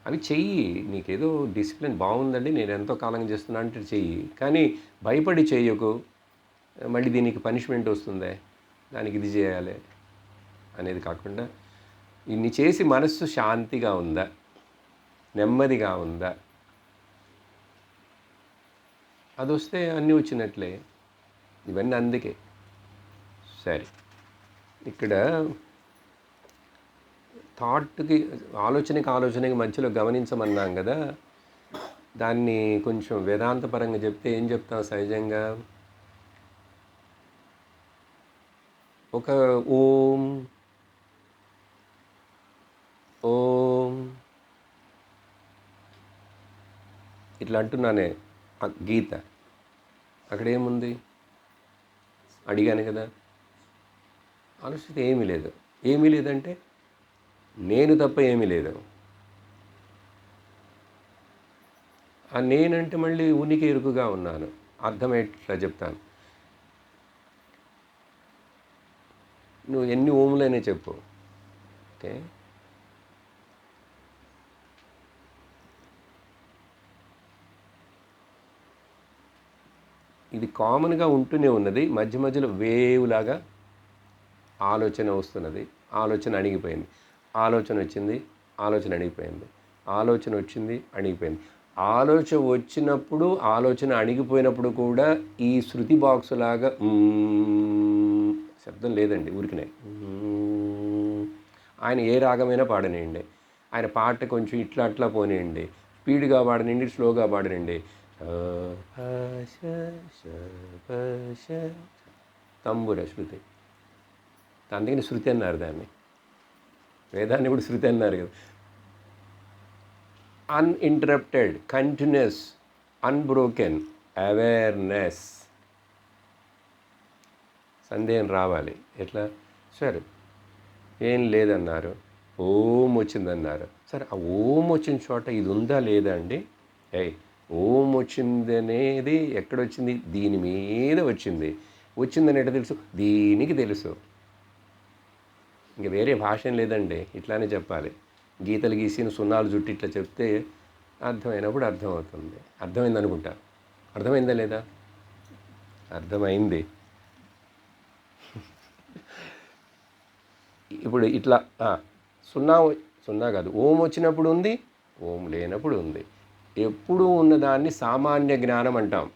అవి చెయ్యి. నీకేదో డిసిప్లిన్ బాగుందండి, నేను ఎంతో కాలంగా చేస్తున్నా అంటే చెయ్యి. కానీ భయపడి చెయ్యకు. మళ్ళీ దీనికి పనిష్మెంట్ వస్తుందే, దానికి ఇది చేయాలి అనేది కాకుండా ఇన్ని చేసి మనస్సు శాంతిగా ఉందా, నెమ్మదిగా ఉందా, అది వస్తే అన్నీ వచ్చినట్లే. ఇవన్నీ అందుకే. సరే, ఇక్కడ థాట్కి ఆలోచనకి మధ్యలో గమనించమన్నాం కదా. దాన్ని కొంచెం వేదాంతపరంగా చెప్తే ఏం చెప్తాం సహజంగా? ఒక ఓం ఓం ఇట్లా అంటున్నానే గీత, అక్కడ ఏముంది అడిగాను కదా. ఆలోచిస్తే ఏమీ లేదు. ఏమీ లేదంటే నేను తప్ప ఏమీ లేదు. ఆ నేనంటే మళ్ళీ ఉనికి ఎరుకుగా ఉన్నాను. అర్థమయ్యేట్లా చెప్తాను. నువ్వు ఎన్ని ఓములైనా చెప్పు. ఓకే. ఇది కామన్గా ఉంటూనే ఉన్నది. మధ్య మధ్యలో వేవ్ లాగా ఆలోచన వస్తున్నది. ఆలోచన అణిగిపోయింది. ఆలోచన వచ్చింది. ఆలోచన అణిగిపోయింది. ఆలోచన వచ్చింది, అణిగిపోయింది. ఆలోచన వచ్చినప్పుడు, ఆలోచన అణిగిపోయినప్పుడు కూడా ఈ శృతి బాక్స్ లాగా శబ్దం లేదండి, ఊరికనే. ఆయన ఏ రాగమైనా పాడనియండి. ఆయన పాట కొంచెం ఇట్లా అట్లా పోనీయండి. స్పీడ్గా పాడనండి, స్లోగా పాడనండి. తంబుర శృతి. అందుకని శృతి అన్నారు దాన్ని. వేదాన్ని కూడా శృతి అన్నారు కదా. Uninterrupted, continuous, unbroken awareness. సందేహం రావాలి. ఎట్లా? సరే, ఏం లేదన్నారు, ఓం వచ్చిందన్నారు. సరే, ఆ ఓం వచ్చిన చోట ఇది ఉందా లేదా అండి? ఓం వచ్చింది అనేది ఎక్కడొచ్చింది? దీని మీద వచ్చింది. వచ్చిందని ఎట్లా తెలుసు? దీనికి తెలుసు. ఇంక వేరే భాష ఏం లేదండి, ఇట్లానే చెప్పాలి. గీతలు గీసిన సున్నాలు జుట్టి ఇట్లా చెప్తే అర్థమైనప్పుడు అర్థమవుతుంది. అర్థమైంది అనుకుంటా. అర్థమైందా లేదా? అర్థమైంది. ఇప్పుడు ఇట్లా సున్నా కాదు, ఓం వచ్చినప్పుడు ఉంది, ఓం లేనప్పుడు ఉంది. ఎప్పుడు ఉన్నదాన్ని సామాన్య జ్ఞానం అంటాం.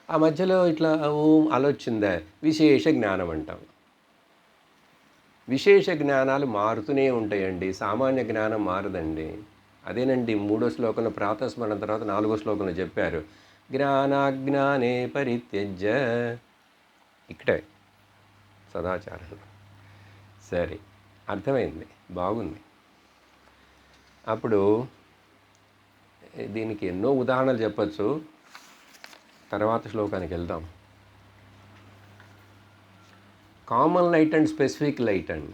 ఆ మధ్యలో ఇట్లా ఓం ఆలోచిందా, విశేష జ్ఞానం అంటాం. విశేష జ్ఞానాలు మారుతూనే ఉంటాయండి, సామాన్య జ్ఞానం మారదండి. అదేనండి 3వ శ్లోకంలో ప్రాతస్మరణ తర్వాత 4వ శ్లోకంలో చెప్పారు, జ్ఞానాజ్ఞానే పరిత్యజ్య. ఇక్కడే సదాచారం. సరే, అర్థమైంది, బాగుంది. అప్పుడు దీనికి ఎన్నో ఉదాహరణలు చెప్పచ్చు. తర్వాత శ్లోకానికి వెళ్దాం. Common light and specific light అండి.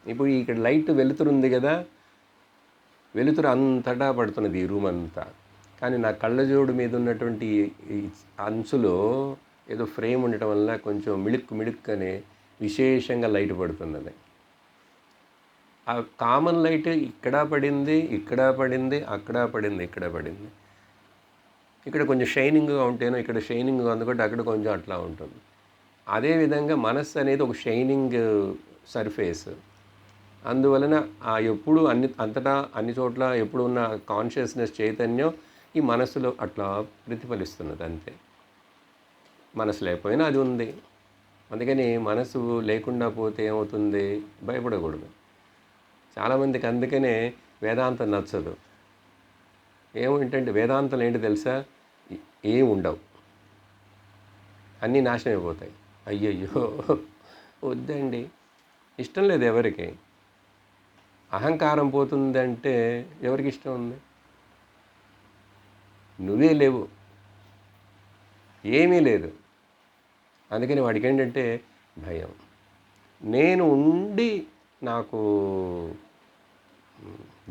ఇప్పుడు ఇక్కడ లైట్ వెలుతురు ఉంది కదా, వెలుతురు అంతటా పడుతున్నది ఈ రూమ్ అంతా. కానీ నా కళ్ళజోడు మీద ఉన్నటువంటి ఈ అంచులో ఏదో ఫ్రేమ్ ఉండటం వల్ల కొంచెం మిడుక్ అనే విశేషంగా లైట్ పడుతున్నది. ఆ కామన్ లైట్ ఇక్కడ పడింది, ఇక్కడ పడింది, అక్కడ పడింది, ఇక్కడ పడింది. ఇక్కడ కొంచెం షైనింగ్గా ఉంటేనో ఇక్కడ షైనింగ్గా అందుకంటే అక్కడ కొంచెం అట్లా ఉంటుంది. అదేవిధంగా మనస్సు అనేది ఒక షైనింగ్ సర్ఫేస్. అందువలన ఎప్పుడు అంతటా అన్ని చోట్ల ఎప్పుడు ఉన్న కాన్షియస్నెస్ చైతన్యం ఈ మనస్సులో అట్లా ప్రతిఫలిస్తున్నది అంతే. మనసు లేకపోయినా అది ఉంది. అందుకని మనసు లేకుండా పోతే ఏమవుతుంది? భయపడకూడదు. చాలామందికి అందుకనే వేదాంతం నచ్చదు. ఏమిటంటే వేదాంతం ఏంటి తెలుసా? ఏం ఉండవు, అన్నీ నాశనం అయిపోతాయి. అయ్యయ్యో వద్దండి, ఇష్టం లేదు ఎవరికి. అహంకారం పోతుందంటే ఎవరికి ఇష్టం ఉంది? నువ్వే లేవు, ఏమీ లేదు. అందుకని వాడికి ఏంటంటే భయం. నేను ఉండి నాకు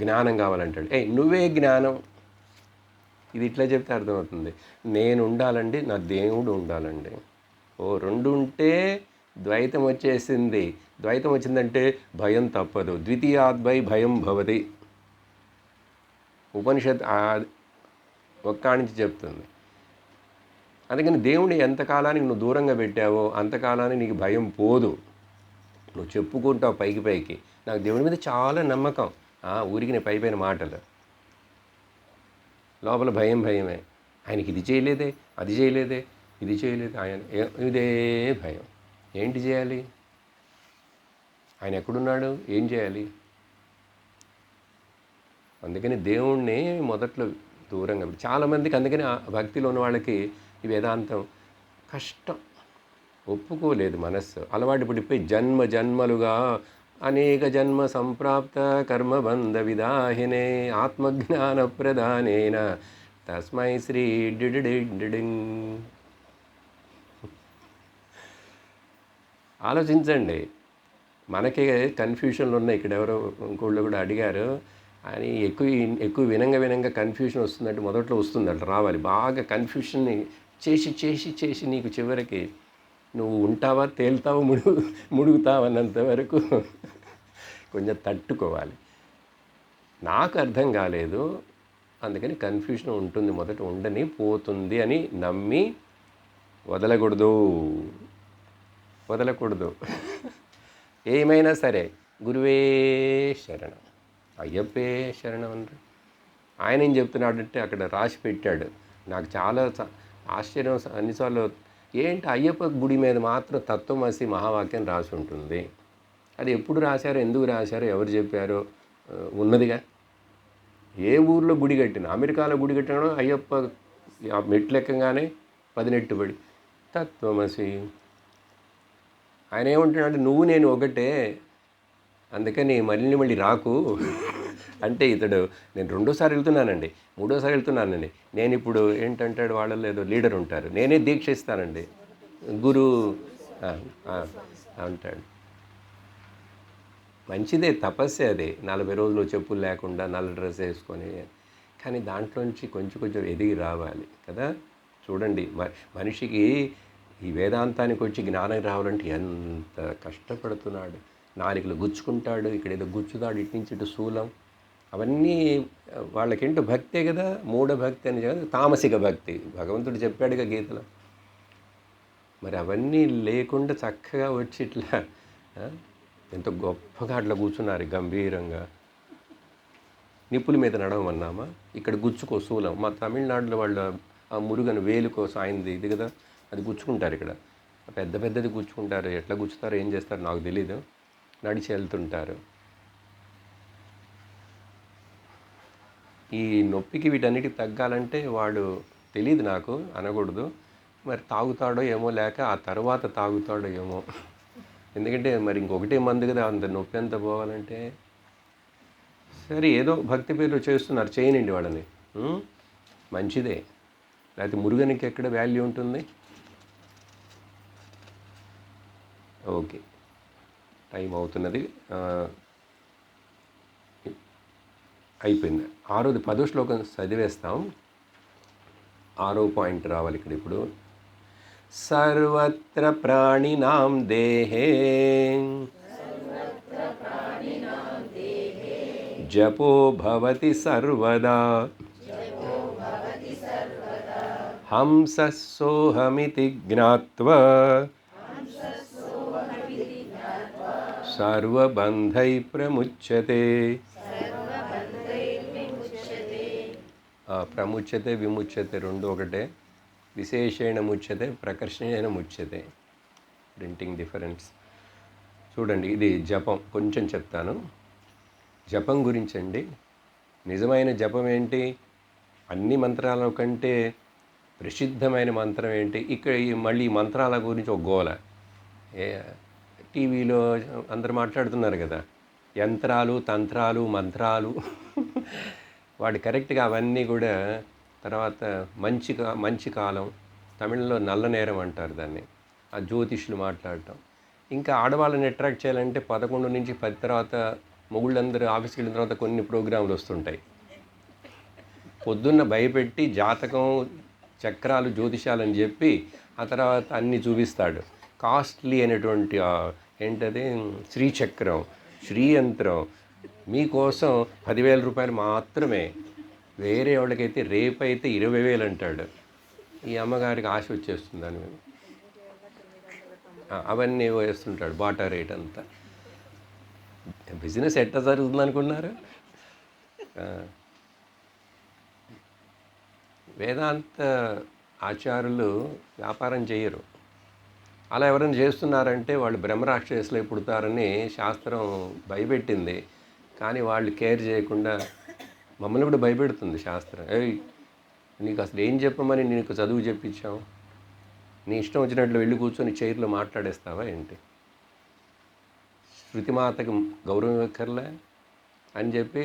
జ్ఞానం కావాలంటాడు. నువ్వే జ్ఞానం. ఇది ఇట్లా చెప్తే అర్థమవుతుంది. నేను ఉండాలండి, నా దేవుడు ఉండాలండి. రెండు ఉంటే ద్వైతం వచ్చేసింది. ద్వైతం వచ్చిందంటే భయం తప్పదు. ద్వితీయాద్వై భయం భవతి. ఉపనిషత్ ఒక్క నుంచి చెప్తుంది. అందుకని దేవుడిని ఎంతకాలానికి నువ్వు దూరంగా పెట్టావో అంతకాలానికి నీకు భయం పోదు. నువ్వు చెప్పుకుంటావు పైకి, నాకు దేవుడి మీద చాలా నమ్మకం, ఊరికి నేను పైన మాటలు, లోపల భయమే. ఆయనకి ఇది చేయలేదే, అది చేయలేదే, ఇది చేయలేదు, ఆయన ఇదే భయం. ఏంటి చేయాలి? ఆయన ఎక్కడున్నాడు? ఏం చేయాలి? అందుకని దేవుణ్ణి మొదట్లో దూరంగా, చాలామందికి అందుకని భక్తిలో ఉన్న వాళ్ళకి ఈ వేదాంతం కష్టం, ఒప్పుకోలేదు మనస్సు. అలవాటు పడిపోయి జన్మలుగా అనేక జన్మ సంప్రాప్త కర్మబంధ విదాహినే ఆత్మజ్ఞాన ప్రధానేన తస్మై శ్రీ డిడిడింగ్. ఆలోచించండి, మనకే కన్ఫ్యూషన్లు ఉన్నాయి. ఇక్కడ ఎవరో ఇంకోళ్ళు కూడా అడిగారు, అని ఎక్కువ ఎక్కువ వినంగా వినంగా కన్ఫ్యూషన్ వస్తుందంటే మొదట్లో వస్తుంది అట్లా రావాలి. బాగా కన్ఫ్యూషన్ని చేసి చేసి చేసి నీకు చివరికి నువ్వు ఉంటావా, తేలుతావా, ముడుగుతావా అన్నంత వరకు కొంచెం తట్టుకోవాలి. నాకు అర్థం కాలేదు, అందుకని కన్ఫ్యూషన్ ఉంటుంది, మొదట ఉండని పోతుంది అని నమ్మి వదలకూడదు. ఏమైనా సరే గురువే శరణం, అయ్యప్పే శరణం అన్నారు. ఆయన ఏం చెప్తున్నాడంటే అక్కడ రాసి పెట్టాడు. నాకు చాలా ఆశ్చర్యం అన్నిసార్లు, ఏంటి అయ్యప్ప గుడి మీద మాత్రం తత్వమసి మహావాక్యం రాసి ఉంటుంది. అది ఎప్పుడు రాశారో, ఎందుకు రాశారో, ఎవరు చెప్పారో ఉన్నదిగా. ఏ ఊర్లో గుడి కట్టినా, అమెరికాలో గుడి కట్టినా అయ్యప్ప మెట్లు ఎక్కగానే 10 పడి తత్వమసి. ఆయన ఏమంటున్నాడు, నువ్వు నేను ఒకటే, అందుకని మళ్ళీ రాకు అంటే ఇతడు నేను 2సారి వెళ్తున్నానండి, 3సారి వెళ్తున్నానండి, నేను ఇప్పుడు ఏంటంటాడు, వాళ్ళలో ఏదో లీడర్ ఉంటారు, నేనే దీక్ష ఇస్తానండి గురు అంటాడు. మంచిదే, తపస్సే అది, 40 రోజులు చెప్పులు లేకుండా నల్ల డ్రెస్ వేసుకొని. కానీ దాంట్లోంచి కొంచెం ఎదిగి రావాలి కదా. చూడండి, మనిషికి ఈ వేదాంతానికి వచ్చి జ్ఞానం రావాలంటే ఎంత కష్టపడుతున్నాడు. నాలుకలు గుచ్చుకుంటాడు, ఇక్కడ ఏదో గుచ్చుతాడు, ఇటు నుంచి ఇటు శూలం. అవన్నీ వాళ్ళకేంటో భక్తే కదా, మూఢభక్తి అని కాదు, తామసిక భక్తి. భగవంతుడు చెప్పాడుగా గీతలో. మరి అవన్నీ లేకుండా చక్కగా వచ్చి ఇట్లా ఎంతో గొప్పగా అట్లా కూర్చున్నారు గంభీరంగా. నిప్పుల మీద నడవమన్నామా, ఇక్కడ గుచ్చుకో శూలం. మా తమిళనాడులో వాళ్ళ ఆ మురుగను వేలుకో సాయింది ఇది కదా, అది గుచ్చుకుంటారు. ఇక్కడ పెద్దది గుచ్చుకుంటారు. ఎట్లా గుచ్చుతారో ఏం చేస్తారో నాకు తెలీదు, నడిచి వెళ్తుంటారు. ఈ నొప్పికి వీటన్నిటికి తగ్గాలంటే వాడు తెలియదు, నాకు అనకూడదు, మరి తాగుతాడో ఏమో, లేక ఆ తర్వాత తాగుతాడో ఏమో. ఎందుకంటే మరి ఇంకొకటే మందు కదా, అంత నొప్పి అంతా పోవాలంటే. సరే, ఏదో భక్తి పేరు చేస్తున్నారు, చేయనండి వాళ్ళని, మంచిదే. లేకపోతే మురుగనికి ఎక్కడ వాల్యూ ఉంటుంది. ఓకే, టైం అవుతున్నది, అయిపోయింది. 10వ శ్లోకం చదివేస్తాం. 6వ పాయింట్ రావాలి ఇక్కడ ఇప్పుడు. సర్వత్ర ప్రాణినాం దేహే జపో భవతి సర్వదా హంసః సోహమితి జ్ఞాత్వా సర్వబంధై ప్రముచ్యతే. ప్రముచ్యతే విముచ్యతే రెండు ఒకటే. విశేషేణ ముచ్యతే, ప్రకర్షణేన ముచ్యతే, ప్రింటింగ్ డిఫరెన్స్. చూడండి, ఇది జపం. కొంచెం చెప్తాను జపం గురించి అండి. నిజమైన జపం ఏంటి? అన్ని మంత్రాల కంటే ప్రసిద్ధమైన మంత్రం ఏంటి? ఇక్కడ మళ్ళీ మంత్రాల గురించి ఒక గోల. టీవీలో అందరు మాట్లాడుతున్నారు కదా, యంత్రాలు, తంత్రాలు, మంత్రాలు. వాడు కరెక్ట్గా అవన్నీ కూడా. తర్వాత మంచి కాలం, తమిళంలో నల్ల నేరం అంటారు దాన్ని, ఆ జ్యోతిష్యులు మాట్లాడటం. ఇంకా ఆడవాళ్ళని అట్రాక్ట్ చేయాలంటే 11 నుంచి 10 తర్వాత మొగుళ్ళందరూ ఆఫీస్కి వెళ్ళిన తర్వాత కొన్ని ప్రోగ్రాంలు వస్తుంటాయి. పొద్దున్న భయపెట్టి జాతకం, చక్రాలు, జ్యోతిషాలని చెప్పి ఆ తర్వాత అన్నీ చూపిస్తాడు. కాస్ట్లీ అయినటువంటి ఏంటది, శ్రీచక్రం, శ్రీయంత్రం మీకోసం 10,000 రూపాయలు మాత్రమే. వేరే వాళ్ళకైతే రేపైతే 20,000 అంటాడు. ఈ అమ్మగారికి ఆశ వచ్చేస్తుంది దాని మీద. అవన్నీ వేస్తుంటాడు, బాటా రేట్ అంతా. బిజినెస్ ఎట్లా జరుగుతుంది అనుకున్నారు? వేదాంత ఆచార్యులు వ్యాపారం చేయరు. అలా ఎవరైనా చేస్తున్నారంటే వాళ్ళు బ్రహ్మరాక్షసులై పుడతారని శాస్త్రం భయపెట్టింది. కానీ వాళ్ళు కేర్ చేయకుండా మమ్మల్ని కూడా భయపెడుతుంది శాస్త్రం. నీకు అసలు ఏం చెప్పమని నీకు చదువు చెప్పించావు? నీ ఇష్టం వచ్చినట్లు వెళ్ళి కూర్చొని చైర్లో మాట్లాడేస్తావా ఏంటి? శృతిమాతకు గౌరవం ఇవ్వక్కర్లే అని చెప్పి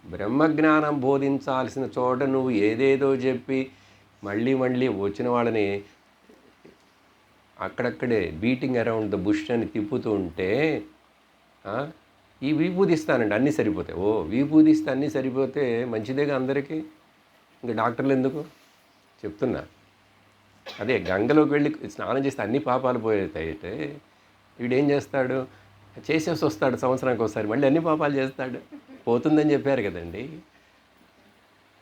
బ్రహ్మజ్ఞానం బోధించాల్సిన చోట నువ్వు ఏదేదో చెప్పి మళ్ళీ వచ్చిన వాళ్ళని అక్కడక్కడే బీటింగ్ అరౌండ్ ద బుష్ అని తిప్పుతూ ఉంటే ఈ విభూది ఇస్తానండి అన్నీ సరిపోతాయి. ఓ విభూది ఇస్తే అన్నీ సరిపోతే మంచిదేగా అందరికీ. ఇంక డాక్టర్లు ఎందుకు చెప్తున్నా. అదే గంగలోకి వెళ్ళి స్నానం చేస్తే అన్ని పాపాలు పోతాయితే వీడేం చేస్తాడు, చేసేసి వస్తాడు సంవత్సరానికి ఒకసారి, మళ్ళీ అన్ని పాపాలు చేస్తాడు. పోతుందని చెప్పారు కదండి,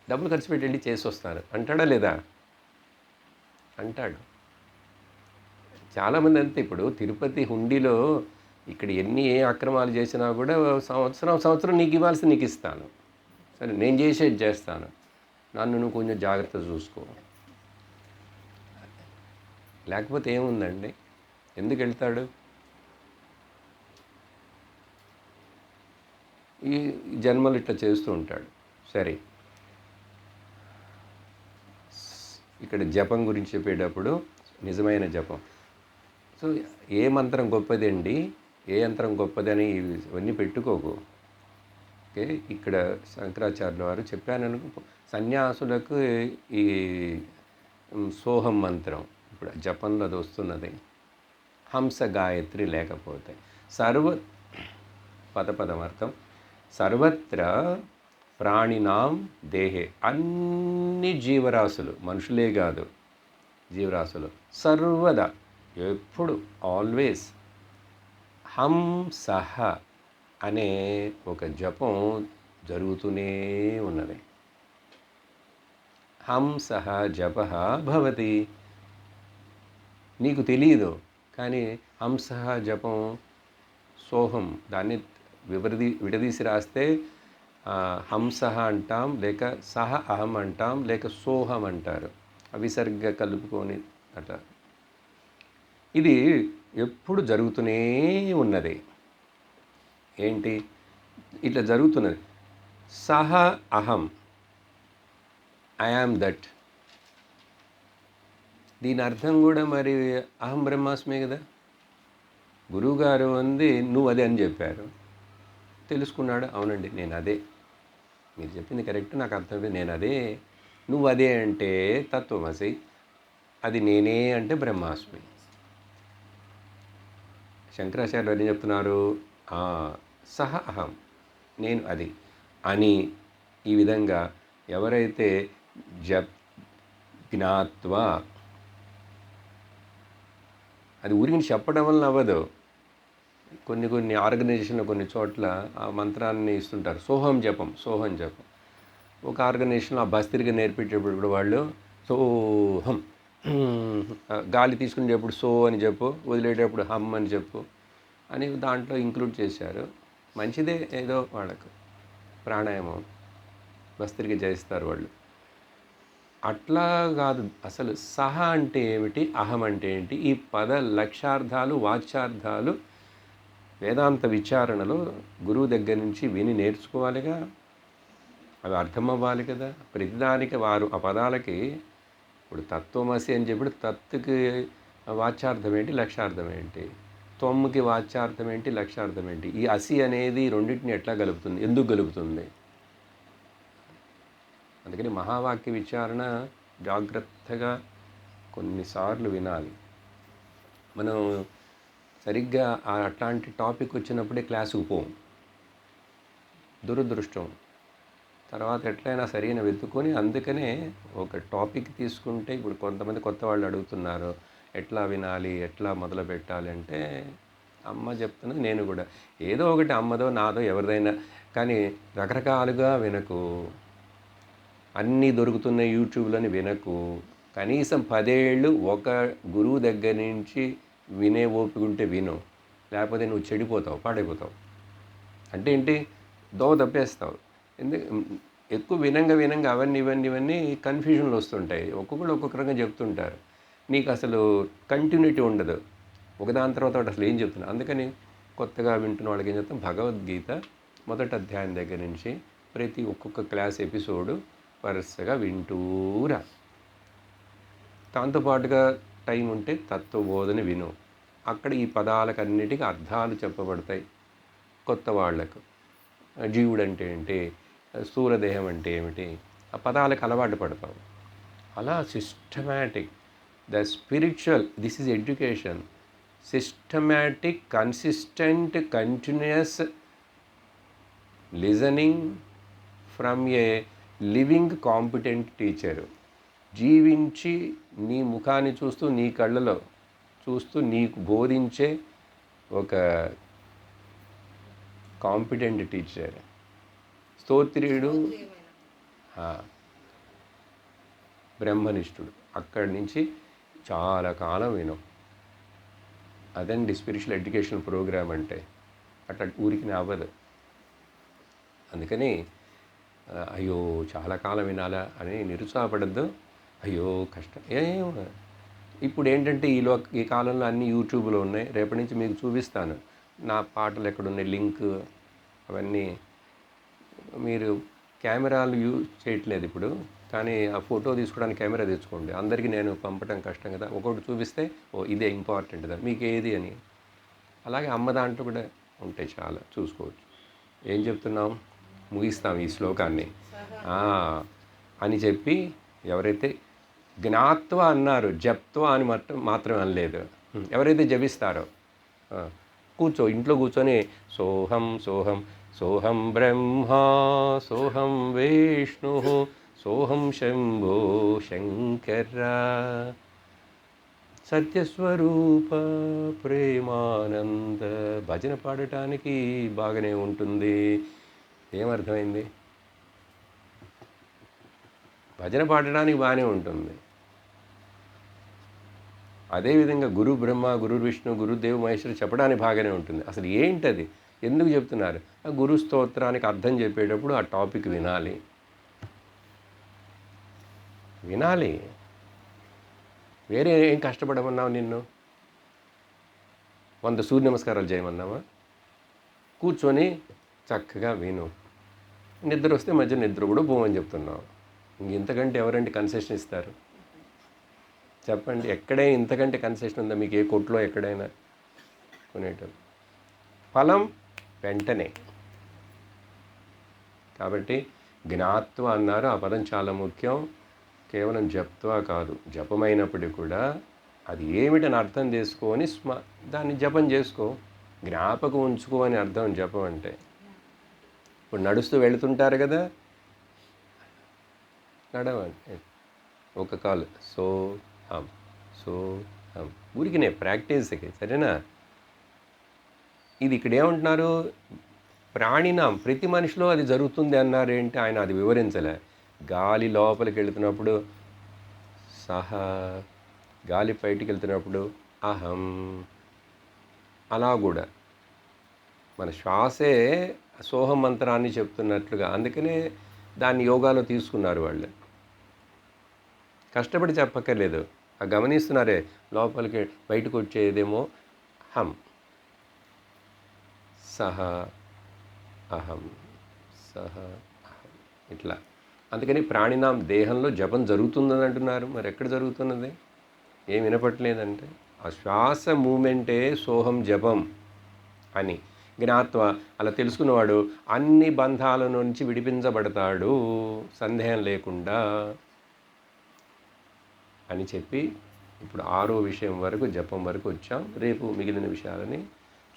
డబ్బులు ఖర్చు పెట్టి వెళ్ళి చేసి వస్తాను అంటాడా లేదా? అంటాడు. చాలామంది అంతే. ఇప్పుడు తిరుపతి హుండీలో ఇక్కడ ఎన్ని ఏ అక్రమాలు చేసినా కూడా సంవత్సరం నీకు ఇవ్వాల్సి నీకు ఇస్తాను, సరే నేను చేసేది చేస్తాను, నన్ను నువ్వు కొంచెం జాగ్రత్త చూసుకో. లేకపోతే ఏముందండి, ఎందుకు వెళ్తాడు? ఈ జన్మలు ఇట్లా చేస్తూ ఉంటాడు. సరే, ఇక్కడ జపం గురించి చెప్పేటప్పుడు నిజమైన జపం. సో ఏ మంత్రం గొప్పది అండి, ఏ యంత్రం గొప్పదని ఇవన్నీ పెట్టుకోకు. ఓకే, ఇక్కడ శంకరాచార్యుల వారు చెప్పాననుకో, సన్యాసులకు ఈ సోహం మంత్రం ఇప్పుడు జపంలో అది వస్తున్నది. హంస గాయత్రి లేకపోతే పదపదమర్థం సర్వత్ర ప్రాణినాం దేహే, అన్ని జీవరాశులు, మనుషులే కాదు జీవరాశులు, సర్వదా ఎప్పుడు ఆల్వేస్ హంసః అనే ఒక జపం జరుగుతూనే ఉన్నది. హంసః జపః భవతి. నీకు తెలియదు కానీ హంసః జపం సోహం, దాన్ని విడదీసి రాస్తే హంసః అంటాం, లేక సహ అహం అంటాం, లేక సోహం అంటారు. విసర్గ కలుపుకొని అట్లా. ఇది ఎప్పుడు జరుగుతూనే ఉన్నది. ఏంటి ఇట్లా జరుగుతున్నది? సహ అహం, ఐ యామ్ దట్. దీని అర్థం కూడా మరి అహం బ్రహ్మాస్మే కదా. గురువుగారు అంది నువ్వు అదే అని చెప్పారు, తెలుసుకున్నాడు, అవునండి నేను అదే, మీరు చెప్పింది కరెక్ట్, నాకు అర్థమైంది, నేను అదే. నువ్వు అదే అంటే తత్వమసి, అది నేనే అంటే బ్రహ్మాస్మి. శంకరాచార్యులు ఏం చెప్తున్నారు? సహ అహం, నేను అది అని. ఈ విధంగా ఎవరైతే జ్ఞాత్వా, అది ఊరికి చెప్పడం వల్ల అవ్వదు. కొన్ని ఆర్గనైజేషన్లో కొన్ని చోట్ల ఆ మంత్రాన్ని ఇస్తుంటారు, సోహం జపం. ఒక ఆర్గనైజేషన్లో ఆ బస్తిరిగా నేర్పించేటప్పుడు కూడా వాళ్ళు సోహం, గాలి తీసుకునేటప్పుడు సో అని చెప్పు, వదిలేటప్పుడు హమ్ అని చెప్పు అని దాంట్లో ఇంక్లూడ్ చేశారు. మంచిదే, ఏదో వాళ్ళకు ప్రాణాయామం బస్తిరిగా చేస్తారు వాళ్ళు. అట్లా కాదు అసలు. సహ అంటే ఏమిటి, అహం అంటే ఏంటి, ఈ పద లక్ష్యార్థాలు వాచ్యార్థాలు వేదాంత విచారణలో గురువు దగ్గర నుంచి విని నేర్చుకోవాలిగా, అవి అర్థమవ్వాలి కదా. ప్రతిదానికి వారు ఆ పదాలకి, ఇప్పుడు తత్వమసి అని చెప్పి తత్తుకి వాచ్యార్థం ఏంటి, లక్ష్యార్థం ఏంటి, త్వమ్ముకి వాచ్యార్థం ఏంటి, లక్ష్యార్థం ఏంటి, ఈ అసి అనేది రెండింటిని ఎట్లా కలుపుతుంది, ఎందుకు కలుపుతుంది? అందుకని మహావాక్య విచారణ జాగ్రత్తగా కొన్నిసార్లు వినాలి. మనం సరిగ్గా అట్లాంటి టాపిక్ వచ్చినప్పుడే క్లాసుకు పోం, దురదృష్టం. తర్వాత ఎట్లయినా సరైన వెతుక్కొని, అందుకనే ఒక టాపిక్ తీసుకుంటే, ఇప్పుడు కొంతమంది కొత్త వాళ్ళు అడుగుతున్నారు ఎట్లా వినాలి, ఎట్లా మొదలు పెట్టాలి అంటే, అమ్మ చెప్తున్నది నేను కూడా ఏదో ఒకటి, అమ్మదో నాదో ఎవరిదైనా కానీ రకరకాలుగా వినకు, అన్నీ దొరుకుతున్న యూట్యూబ్లోని వినకు. కనీసం 10 ఏళ్ళు ఒక గురువు దగ్గర నుంచి వినే ఓపిక ఉంటే విను, లేకపోతే నువ్వు చెడిపోతావు, పాడైపోతావు. అంటే ఏంటి, దోవ తప్పేస్తావు. ఎందుకు ఎక్కువ వినంగా అవన్నీ కన్ఫ్యూజన్లు వస్తుంటాయి. ఒక్కొక్కరు ఒక్కొక్క రకంగా చెప్తుంటారు, నీకు అసలు కంటిన్యూటీ ఉండదు, ఒకదాని తర్వాత అసలు ఏం చెప్తున్నా. అందుకని కొత్తగా వింటున్న వాళ్ళకి ఏం చెప్తాం, భగవద్గీత మొదటి అధ్యాయం దగ్గర నుంచి ప్రతి ఒక్కొక్క క్లాస్ ఎపిసోడు వరుసగా వింటూరా. దాంతోపాటుగా టైం ఉంటే తత్వబోధన విను. అక్కడ ఈ పదాలకన్నిటికీ అర్థాలు చెప్పబడతాయి కొత్త వాళ్లకు. జీవుడు అంటే ఏంటి, స్థూలదేహం అంటే ఏమిటి, ఆ పదాలకు అలవాటు పడతావు. అలా systematic, the spiritual, this is education, systematic, consistent, continuous listening from A living competent teacher. జీవించి నీ ముఖాన్ని చూస్తూ, నీ కళ్ళలో చూస్తూ నీకు బోధించే ఒక కాంపిటెంట్ టీచర్. స్తోత్రియుడు, బ్రహ్మనిష్ఠుడు. అక్కడి నుంచి చాలా కాలం వినం. అదండి స్పిరిచువల్ ఎడ్యుకేషన్ ప్రోగ్రామ్ అంటే. అట్లా ఊరికి అవ్వదు. అందుకని అయ్యో చాలా కాలం వినాలా అని నిరుత్సాహపడద్దు. అయ్యో కష్టం ఇప్పుడు ఏంటంటే ఈ కాలంలో అన్ని యూట్యూబ్లో ఉన్నాయి. రేపటి నుంచి మీకు చూపిస్తాను నా పాటలు ఎక్కడున్నాయి, లింక్ అవన్నీ. మీరు కెమెరాలు యూజ్ చేయట్లేదు ఇప్పుడు, కానీ ఆ ఫోటో తీసుకోవడానికి కెమెరా తెచ్చుకోండి. అందరికీ నేను పంపడం కష్టం కదా. ఒకటి చూపిస్తే ఇదే ఇంపార్టెంట్ కదా మీకు ఏది అని. అలాగే అమ్మ దాంట్లో కూడా ఉంటాయి, చాలా చూసుకోవచ్చు. ఏం చెప్తున్నాం, ముగిస్తాం ఈ శ్లోకాన్ని అని చెప్పి, ఎవరైతే జ్ఞాత్వ అన్నారు, జప్త్వ అని మాత్రం అనలేదు. ఎవరైతే జపిస్తారో ఇంట్లో కూర్చొని సోహం సోహం సోహం బ్రహ్మ సోహం విష్ణు సోహం శంభో శంకర సత్యస్వరూప ప్రేమానంద భజన పాడటానికి బాగానే ఉంటుంది. ఏమర్థమైంది? భజన పాడడానికి బాగానే ఉంటుంది. అదేవిధంగా గురు బ్రహ్మ, గురు విష్ణు, గురుదేవ్ మహేశ్వరు చెప్పడానికి బాగానే ఉంటుంది. అసలు ఏంటది, ఎందుకు చెప్తున్నారు? ఆ గురు స్తోత్రానికి అర్థం చెప్పేటప్పుడు ఆ టాపిక్ వినాలి. వేరే ఏం కష్టపడమన్నావు? నిన్ను 100 సూర్య నమస్కారాలు చేయమన్నావా? కూర్చొని చక్కగా విను. నిద్ర వస్తే మధ్య నిద్ర కూడా పోమని చెప్తున్నావు. ఇంతకంటే ఎవరంటే కన్సెషన్ ఇస్తారు చెప్పండి? ఎక్కడైనా ఇంతకంటే కన్సెషన్ ఉందా మీకు? ఏ కొట్లో ఎక్కడైనా కొనేటప్పుడు ఫలం వెంటనే. కాబట్టి జ్ఞాత్వ అన్నారు, ఆ పదం చాలా ముఖ్యం. కేవలం జప్త్వ కాదు, జపమైనప్పటికీ కూడా అది ఏమిటని అర్థం చేసుకొని దాన్ని జపం చేసుకో, జ్ఞాపకం ఉంచుకో అని అర్థం జపం అంటే. ఇప్పుడు నడుస్తూ వెళుతుంటారు కదా, నడవండి ఒక కాలు సో హం సో హం, ఊరికినే ప్రాక్టీస్కి, సరేనా? ఇది ఇక్కడ ఏమంటున్నారు? ప్రాణినాం, ప్రతి మనిషిలో అది జరుగుతుంది అన్నారేంటి? ఆయన అది వివరించలే. గాలి లోపలికి వెళుతున్నప్పుడు సహ, గాలి బయటికి వెళ్తున్నప్పుడు అహం. అలా కూడా మన శ్వాసే సోహం మంత్రాన్ని చెప్తున్నట్లుగా. అందుకనే దాన్ని యోగాలో తీసుకున్నారు వాళ్ళు. కష్టపడి చెప్పక్కర్లేదు, గమనిస్తున్నారే. లోపలికి బయటకు వచ్చేదేమో హం, సహ అహం, సహ అహం, ఇట్లా. అందుకని ప్రాణినాం దేహంలో జపం జరుగుతుందని అంటున్నారు. మరి ఎక్కడ జరుగుతున్నది? ఏం వినపట్లేదంటే ఆ శ్వాస మూమెంటే సోహం జపం అని. జ్ఞాత్వ, అలా తెలుసుకున్నవాడు అన్ని బంధాల నుంచి విడిపించబడతాడు సందేహం లేకుండా అని చెప్పి, ఇప్పుడు 6వ విషయం వరకు, జపం వరకు వచ్చాం. రేపు మిగిలిన విషయాలని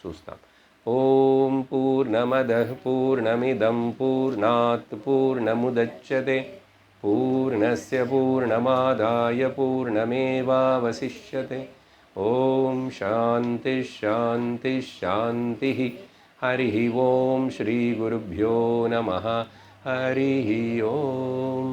చూస్తాం. ఓం పూర్ణమదః పూర్ణమిదం పూర్ణాత్ పూర్ణముదచ్యతే పూర్ణస్య పూర్ణమాదాయ పూర్ణమేవావశిష్యతే. ఓం శాంతి శాంతి శాంతి. హరి ఓం శ్రీ గురుభ్యో నమః. హరి ఓం.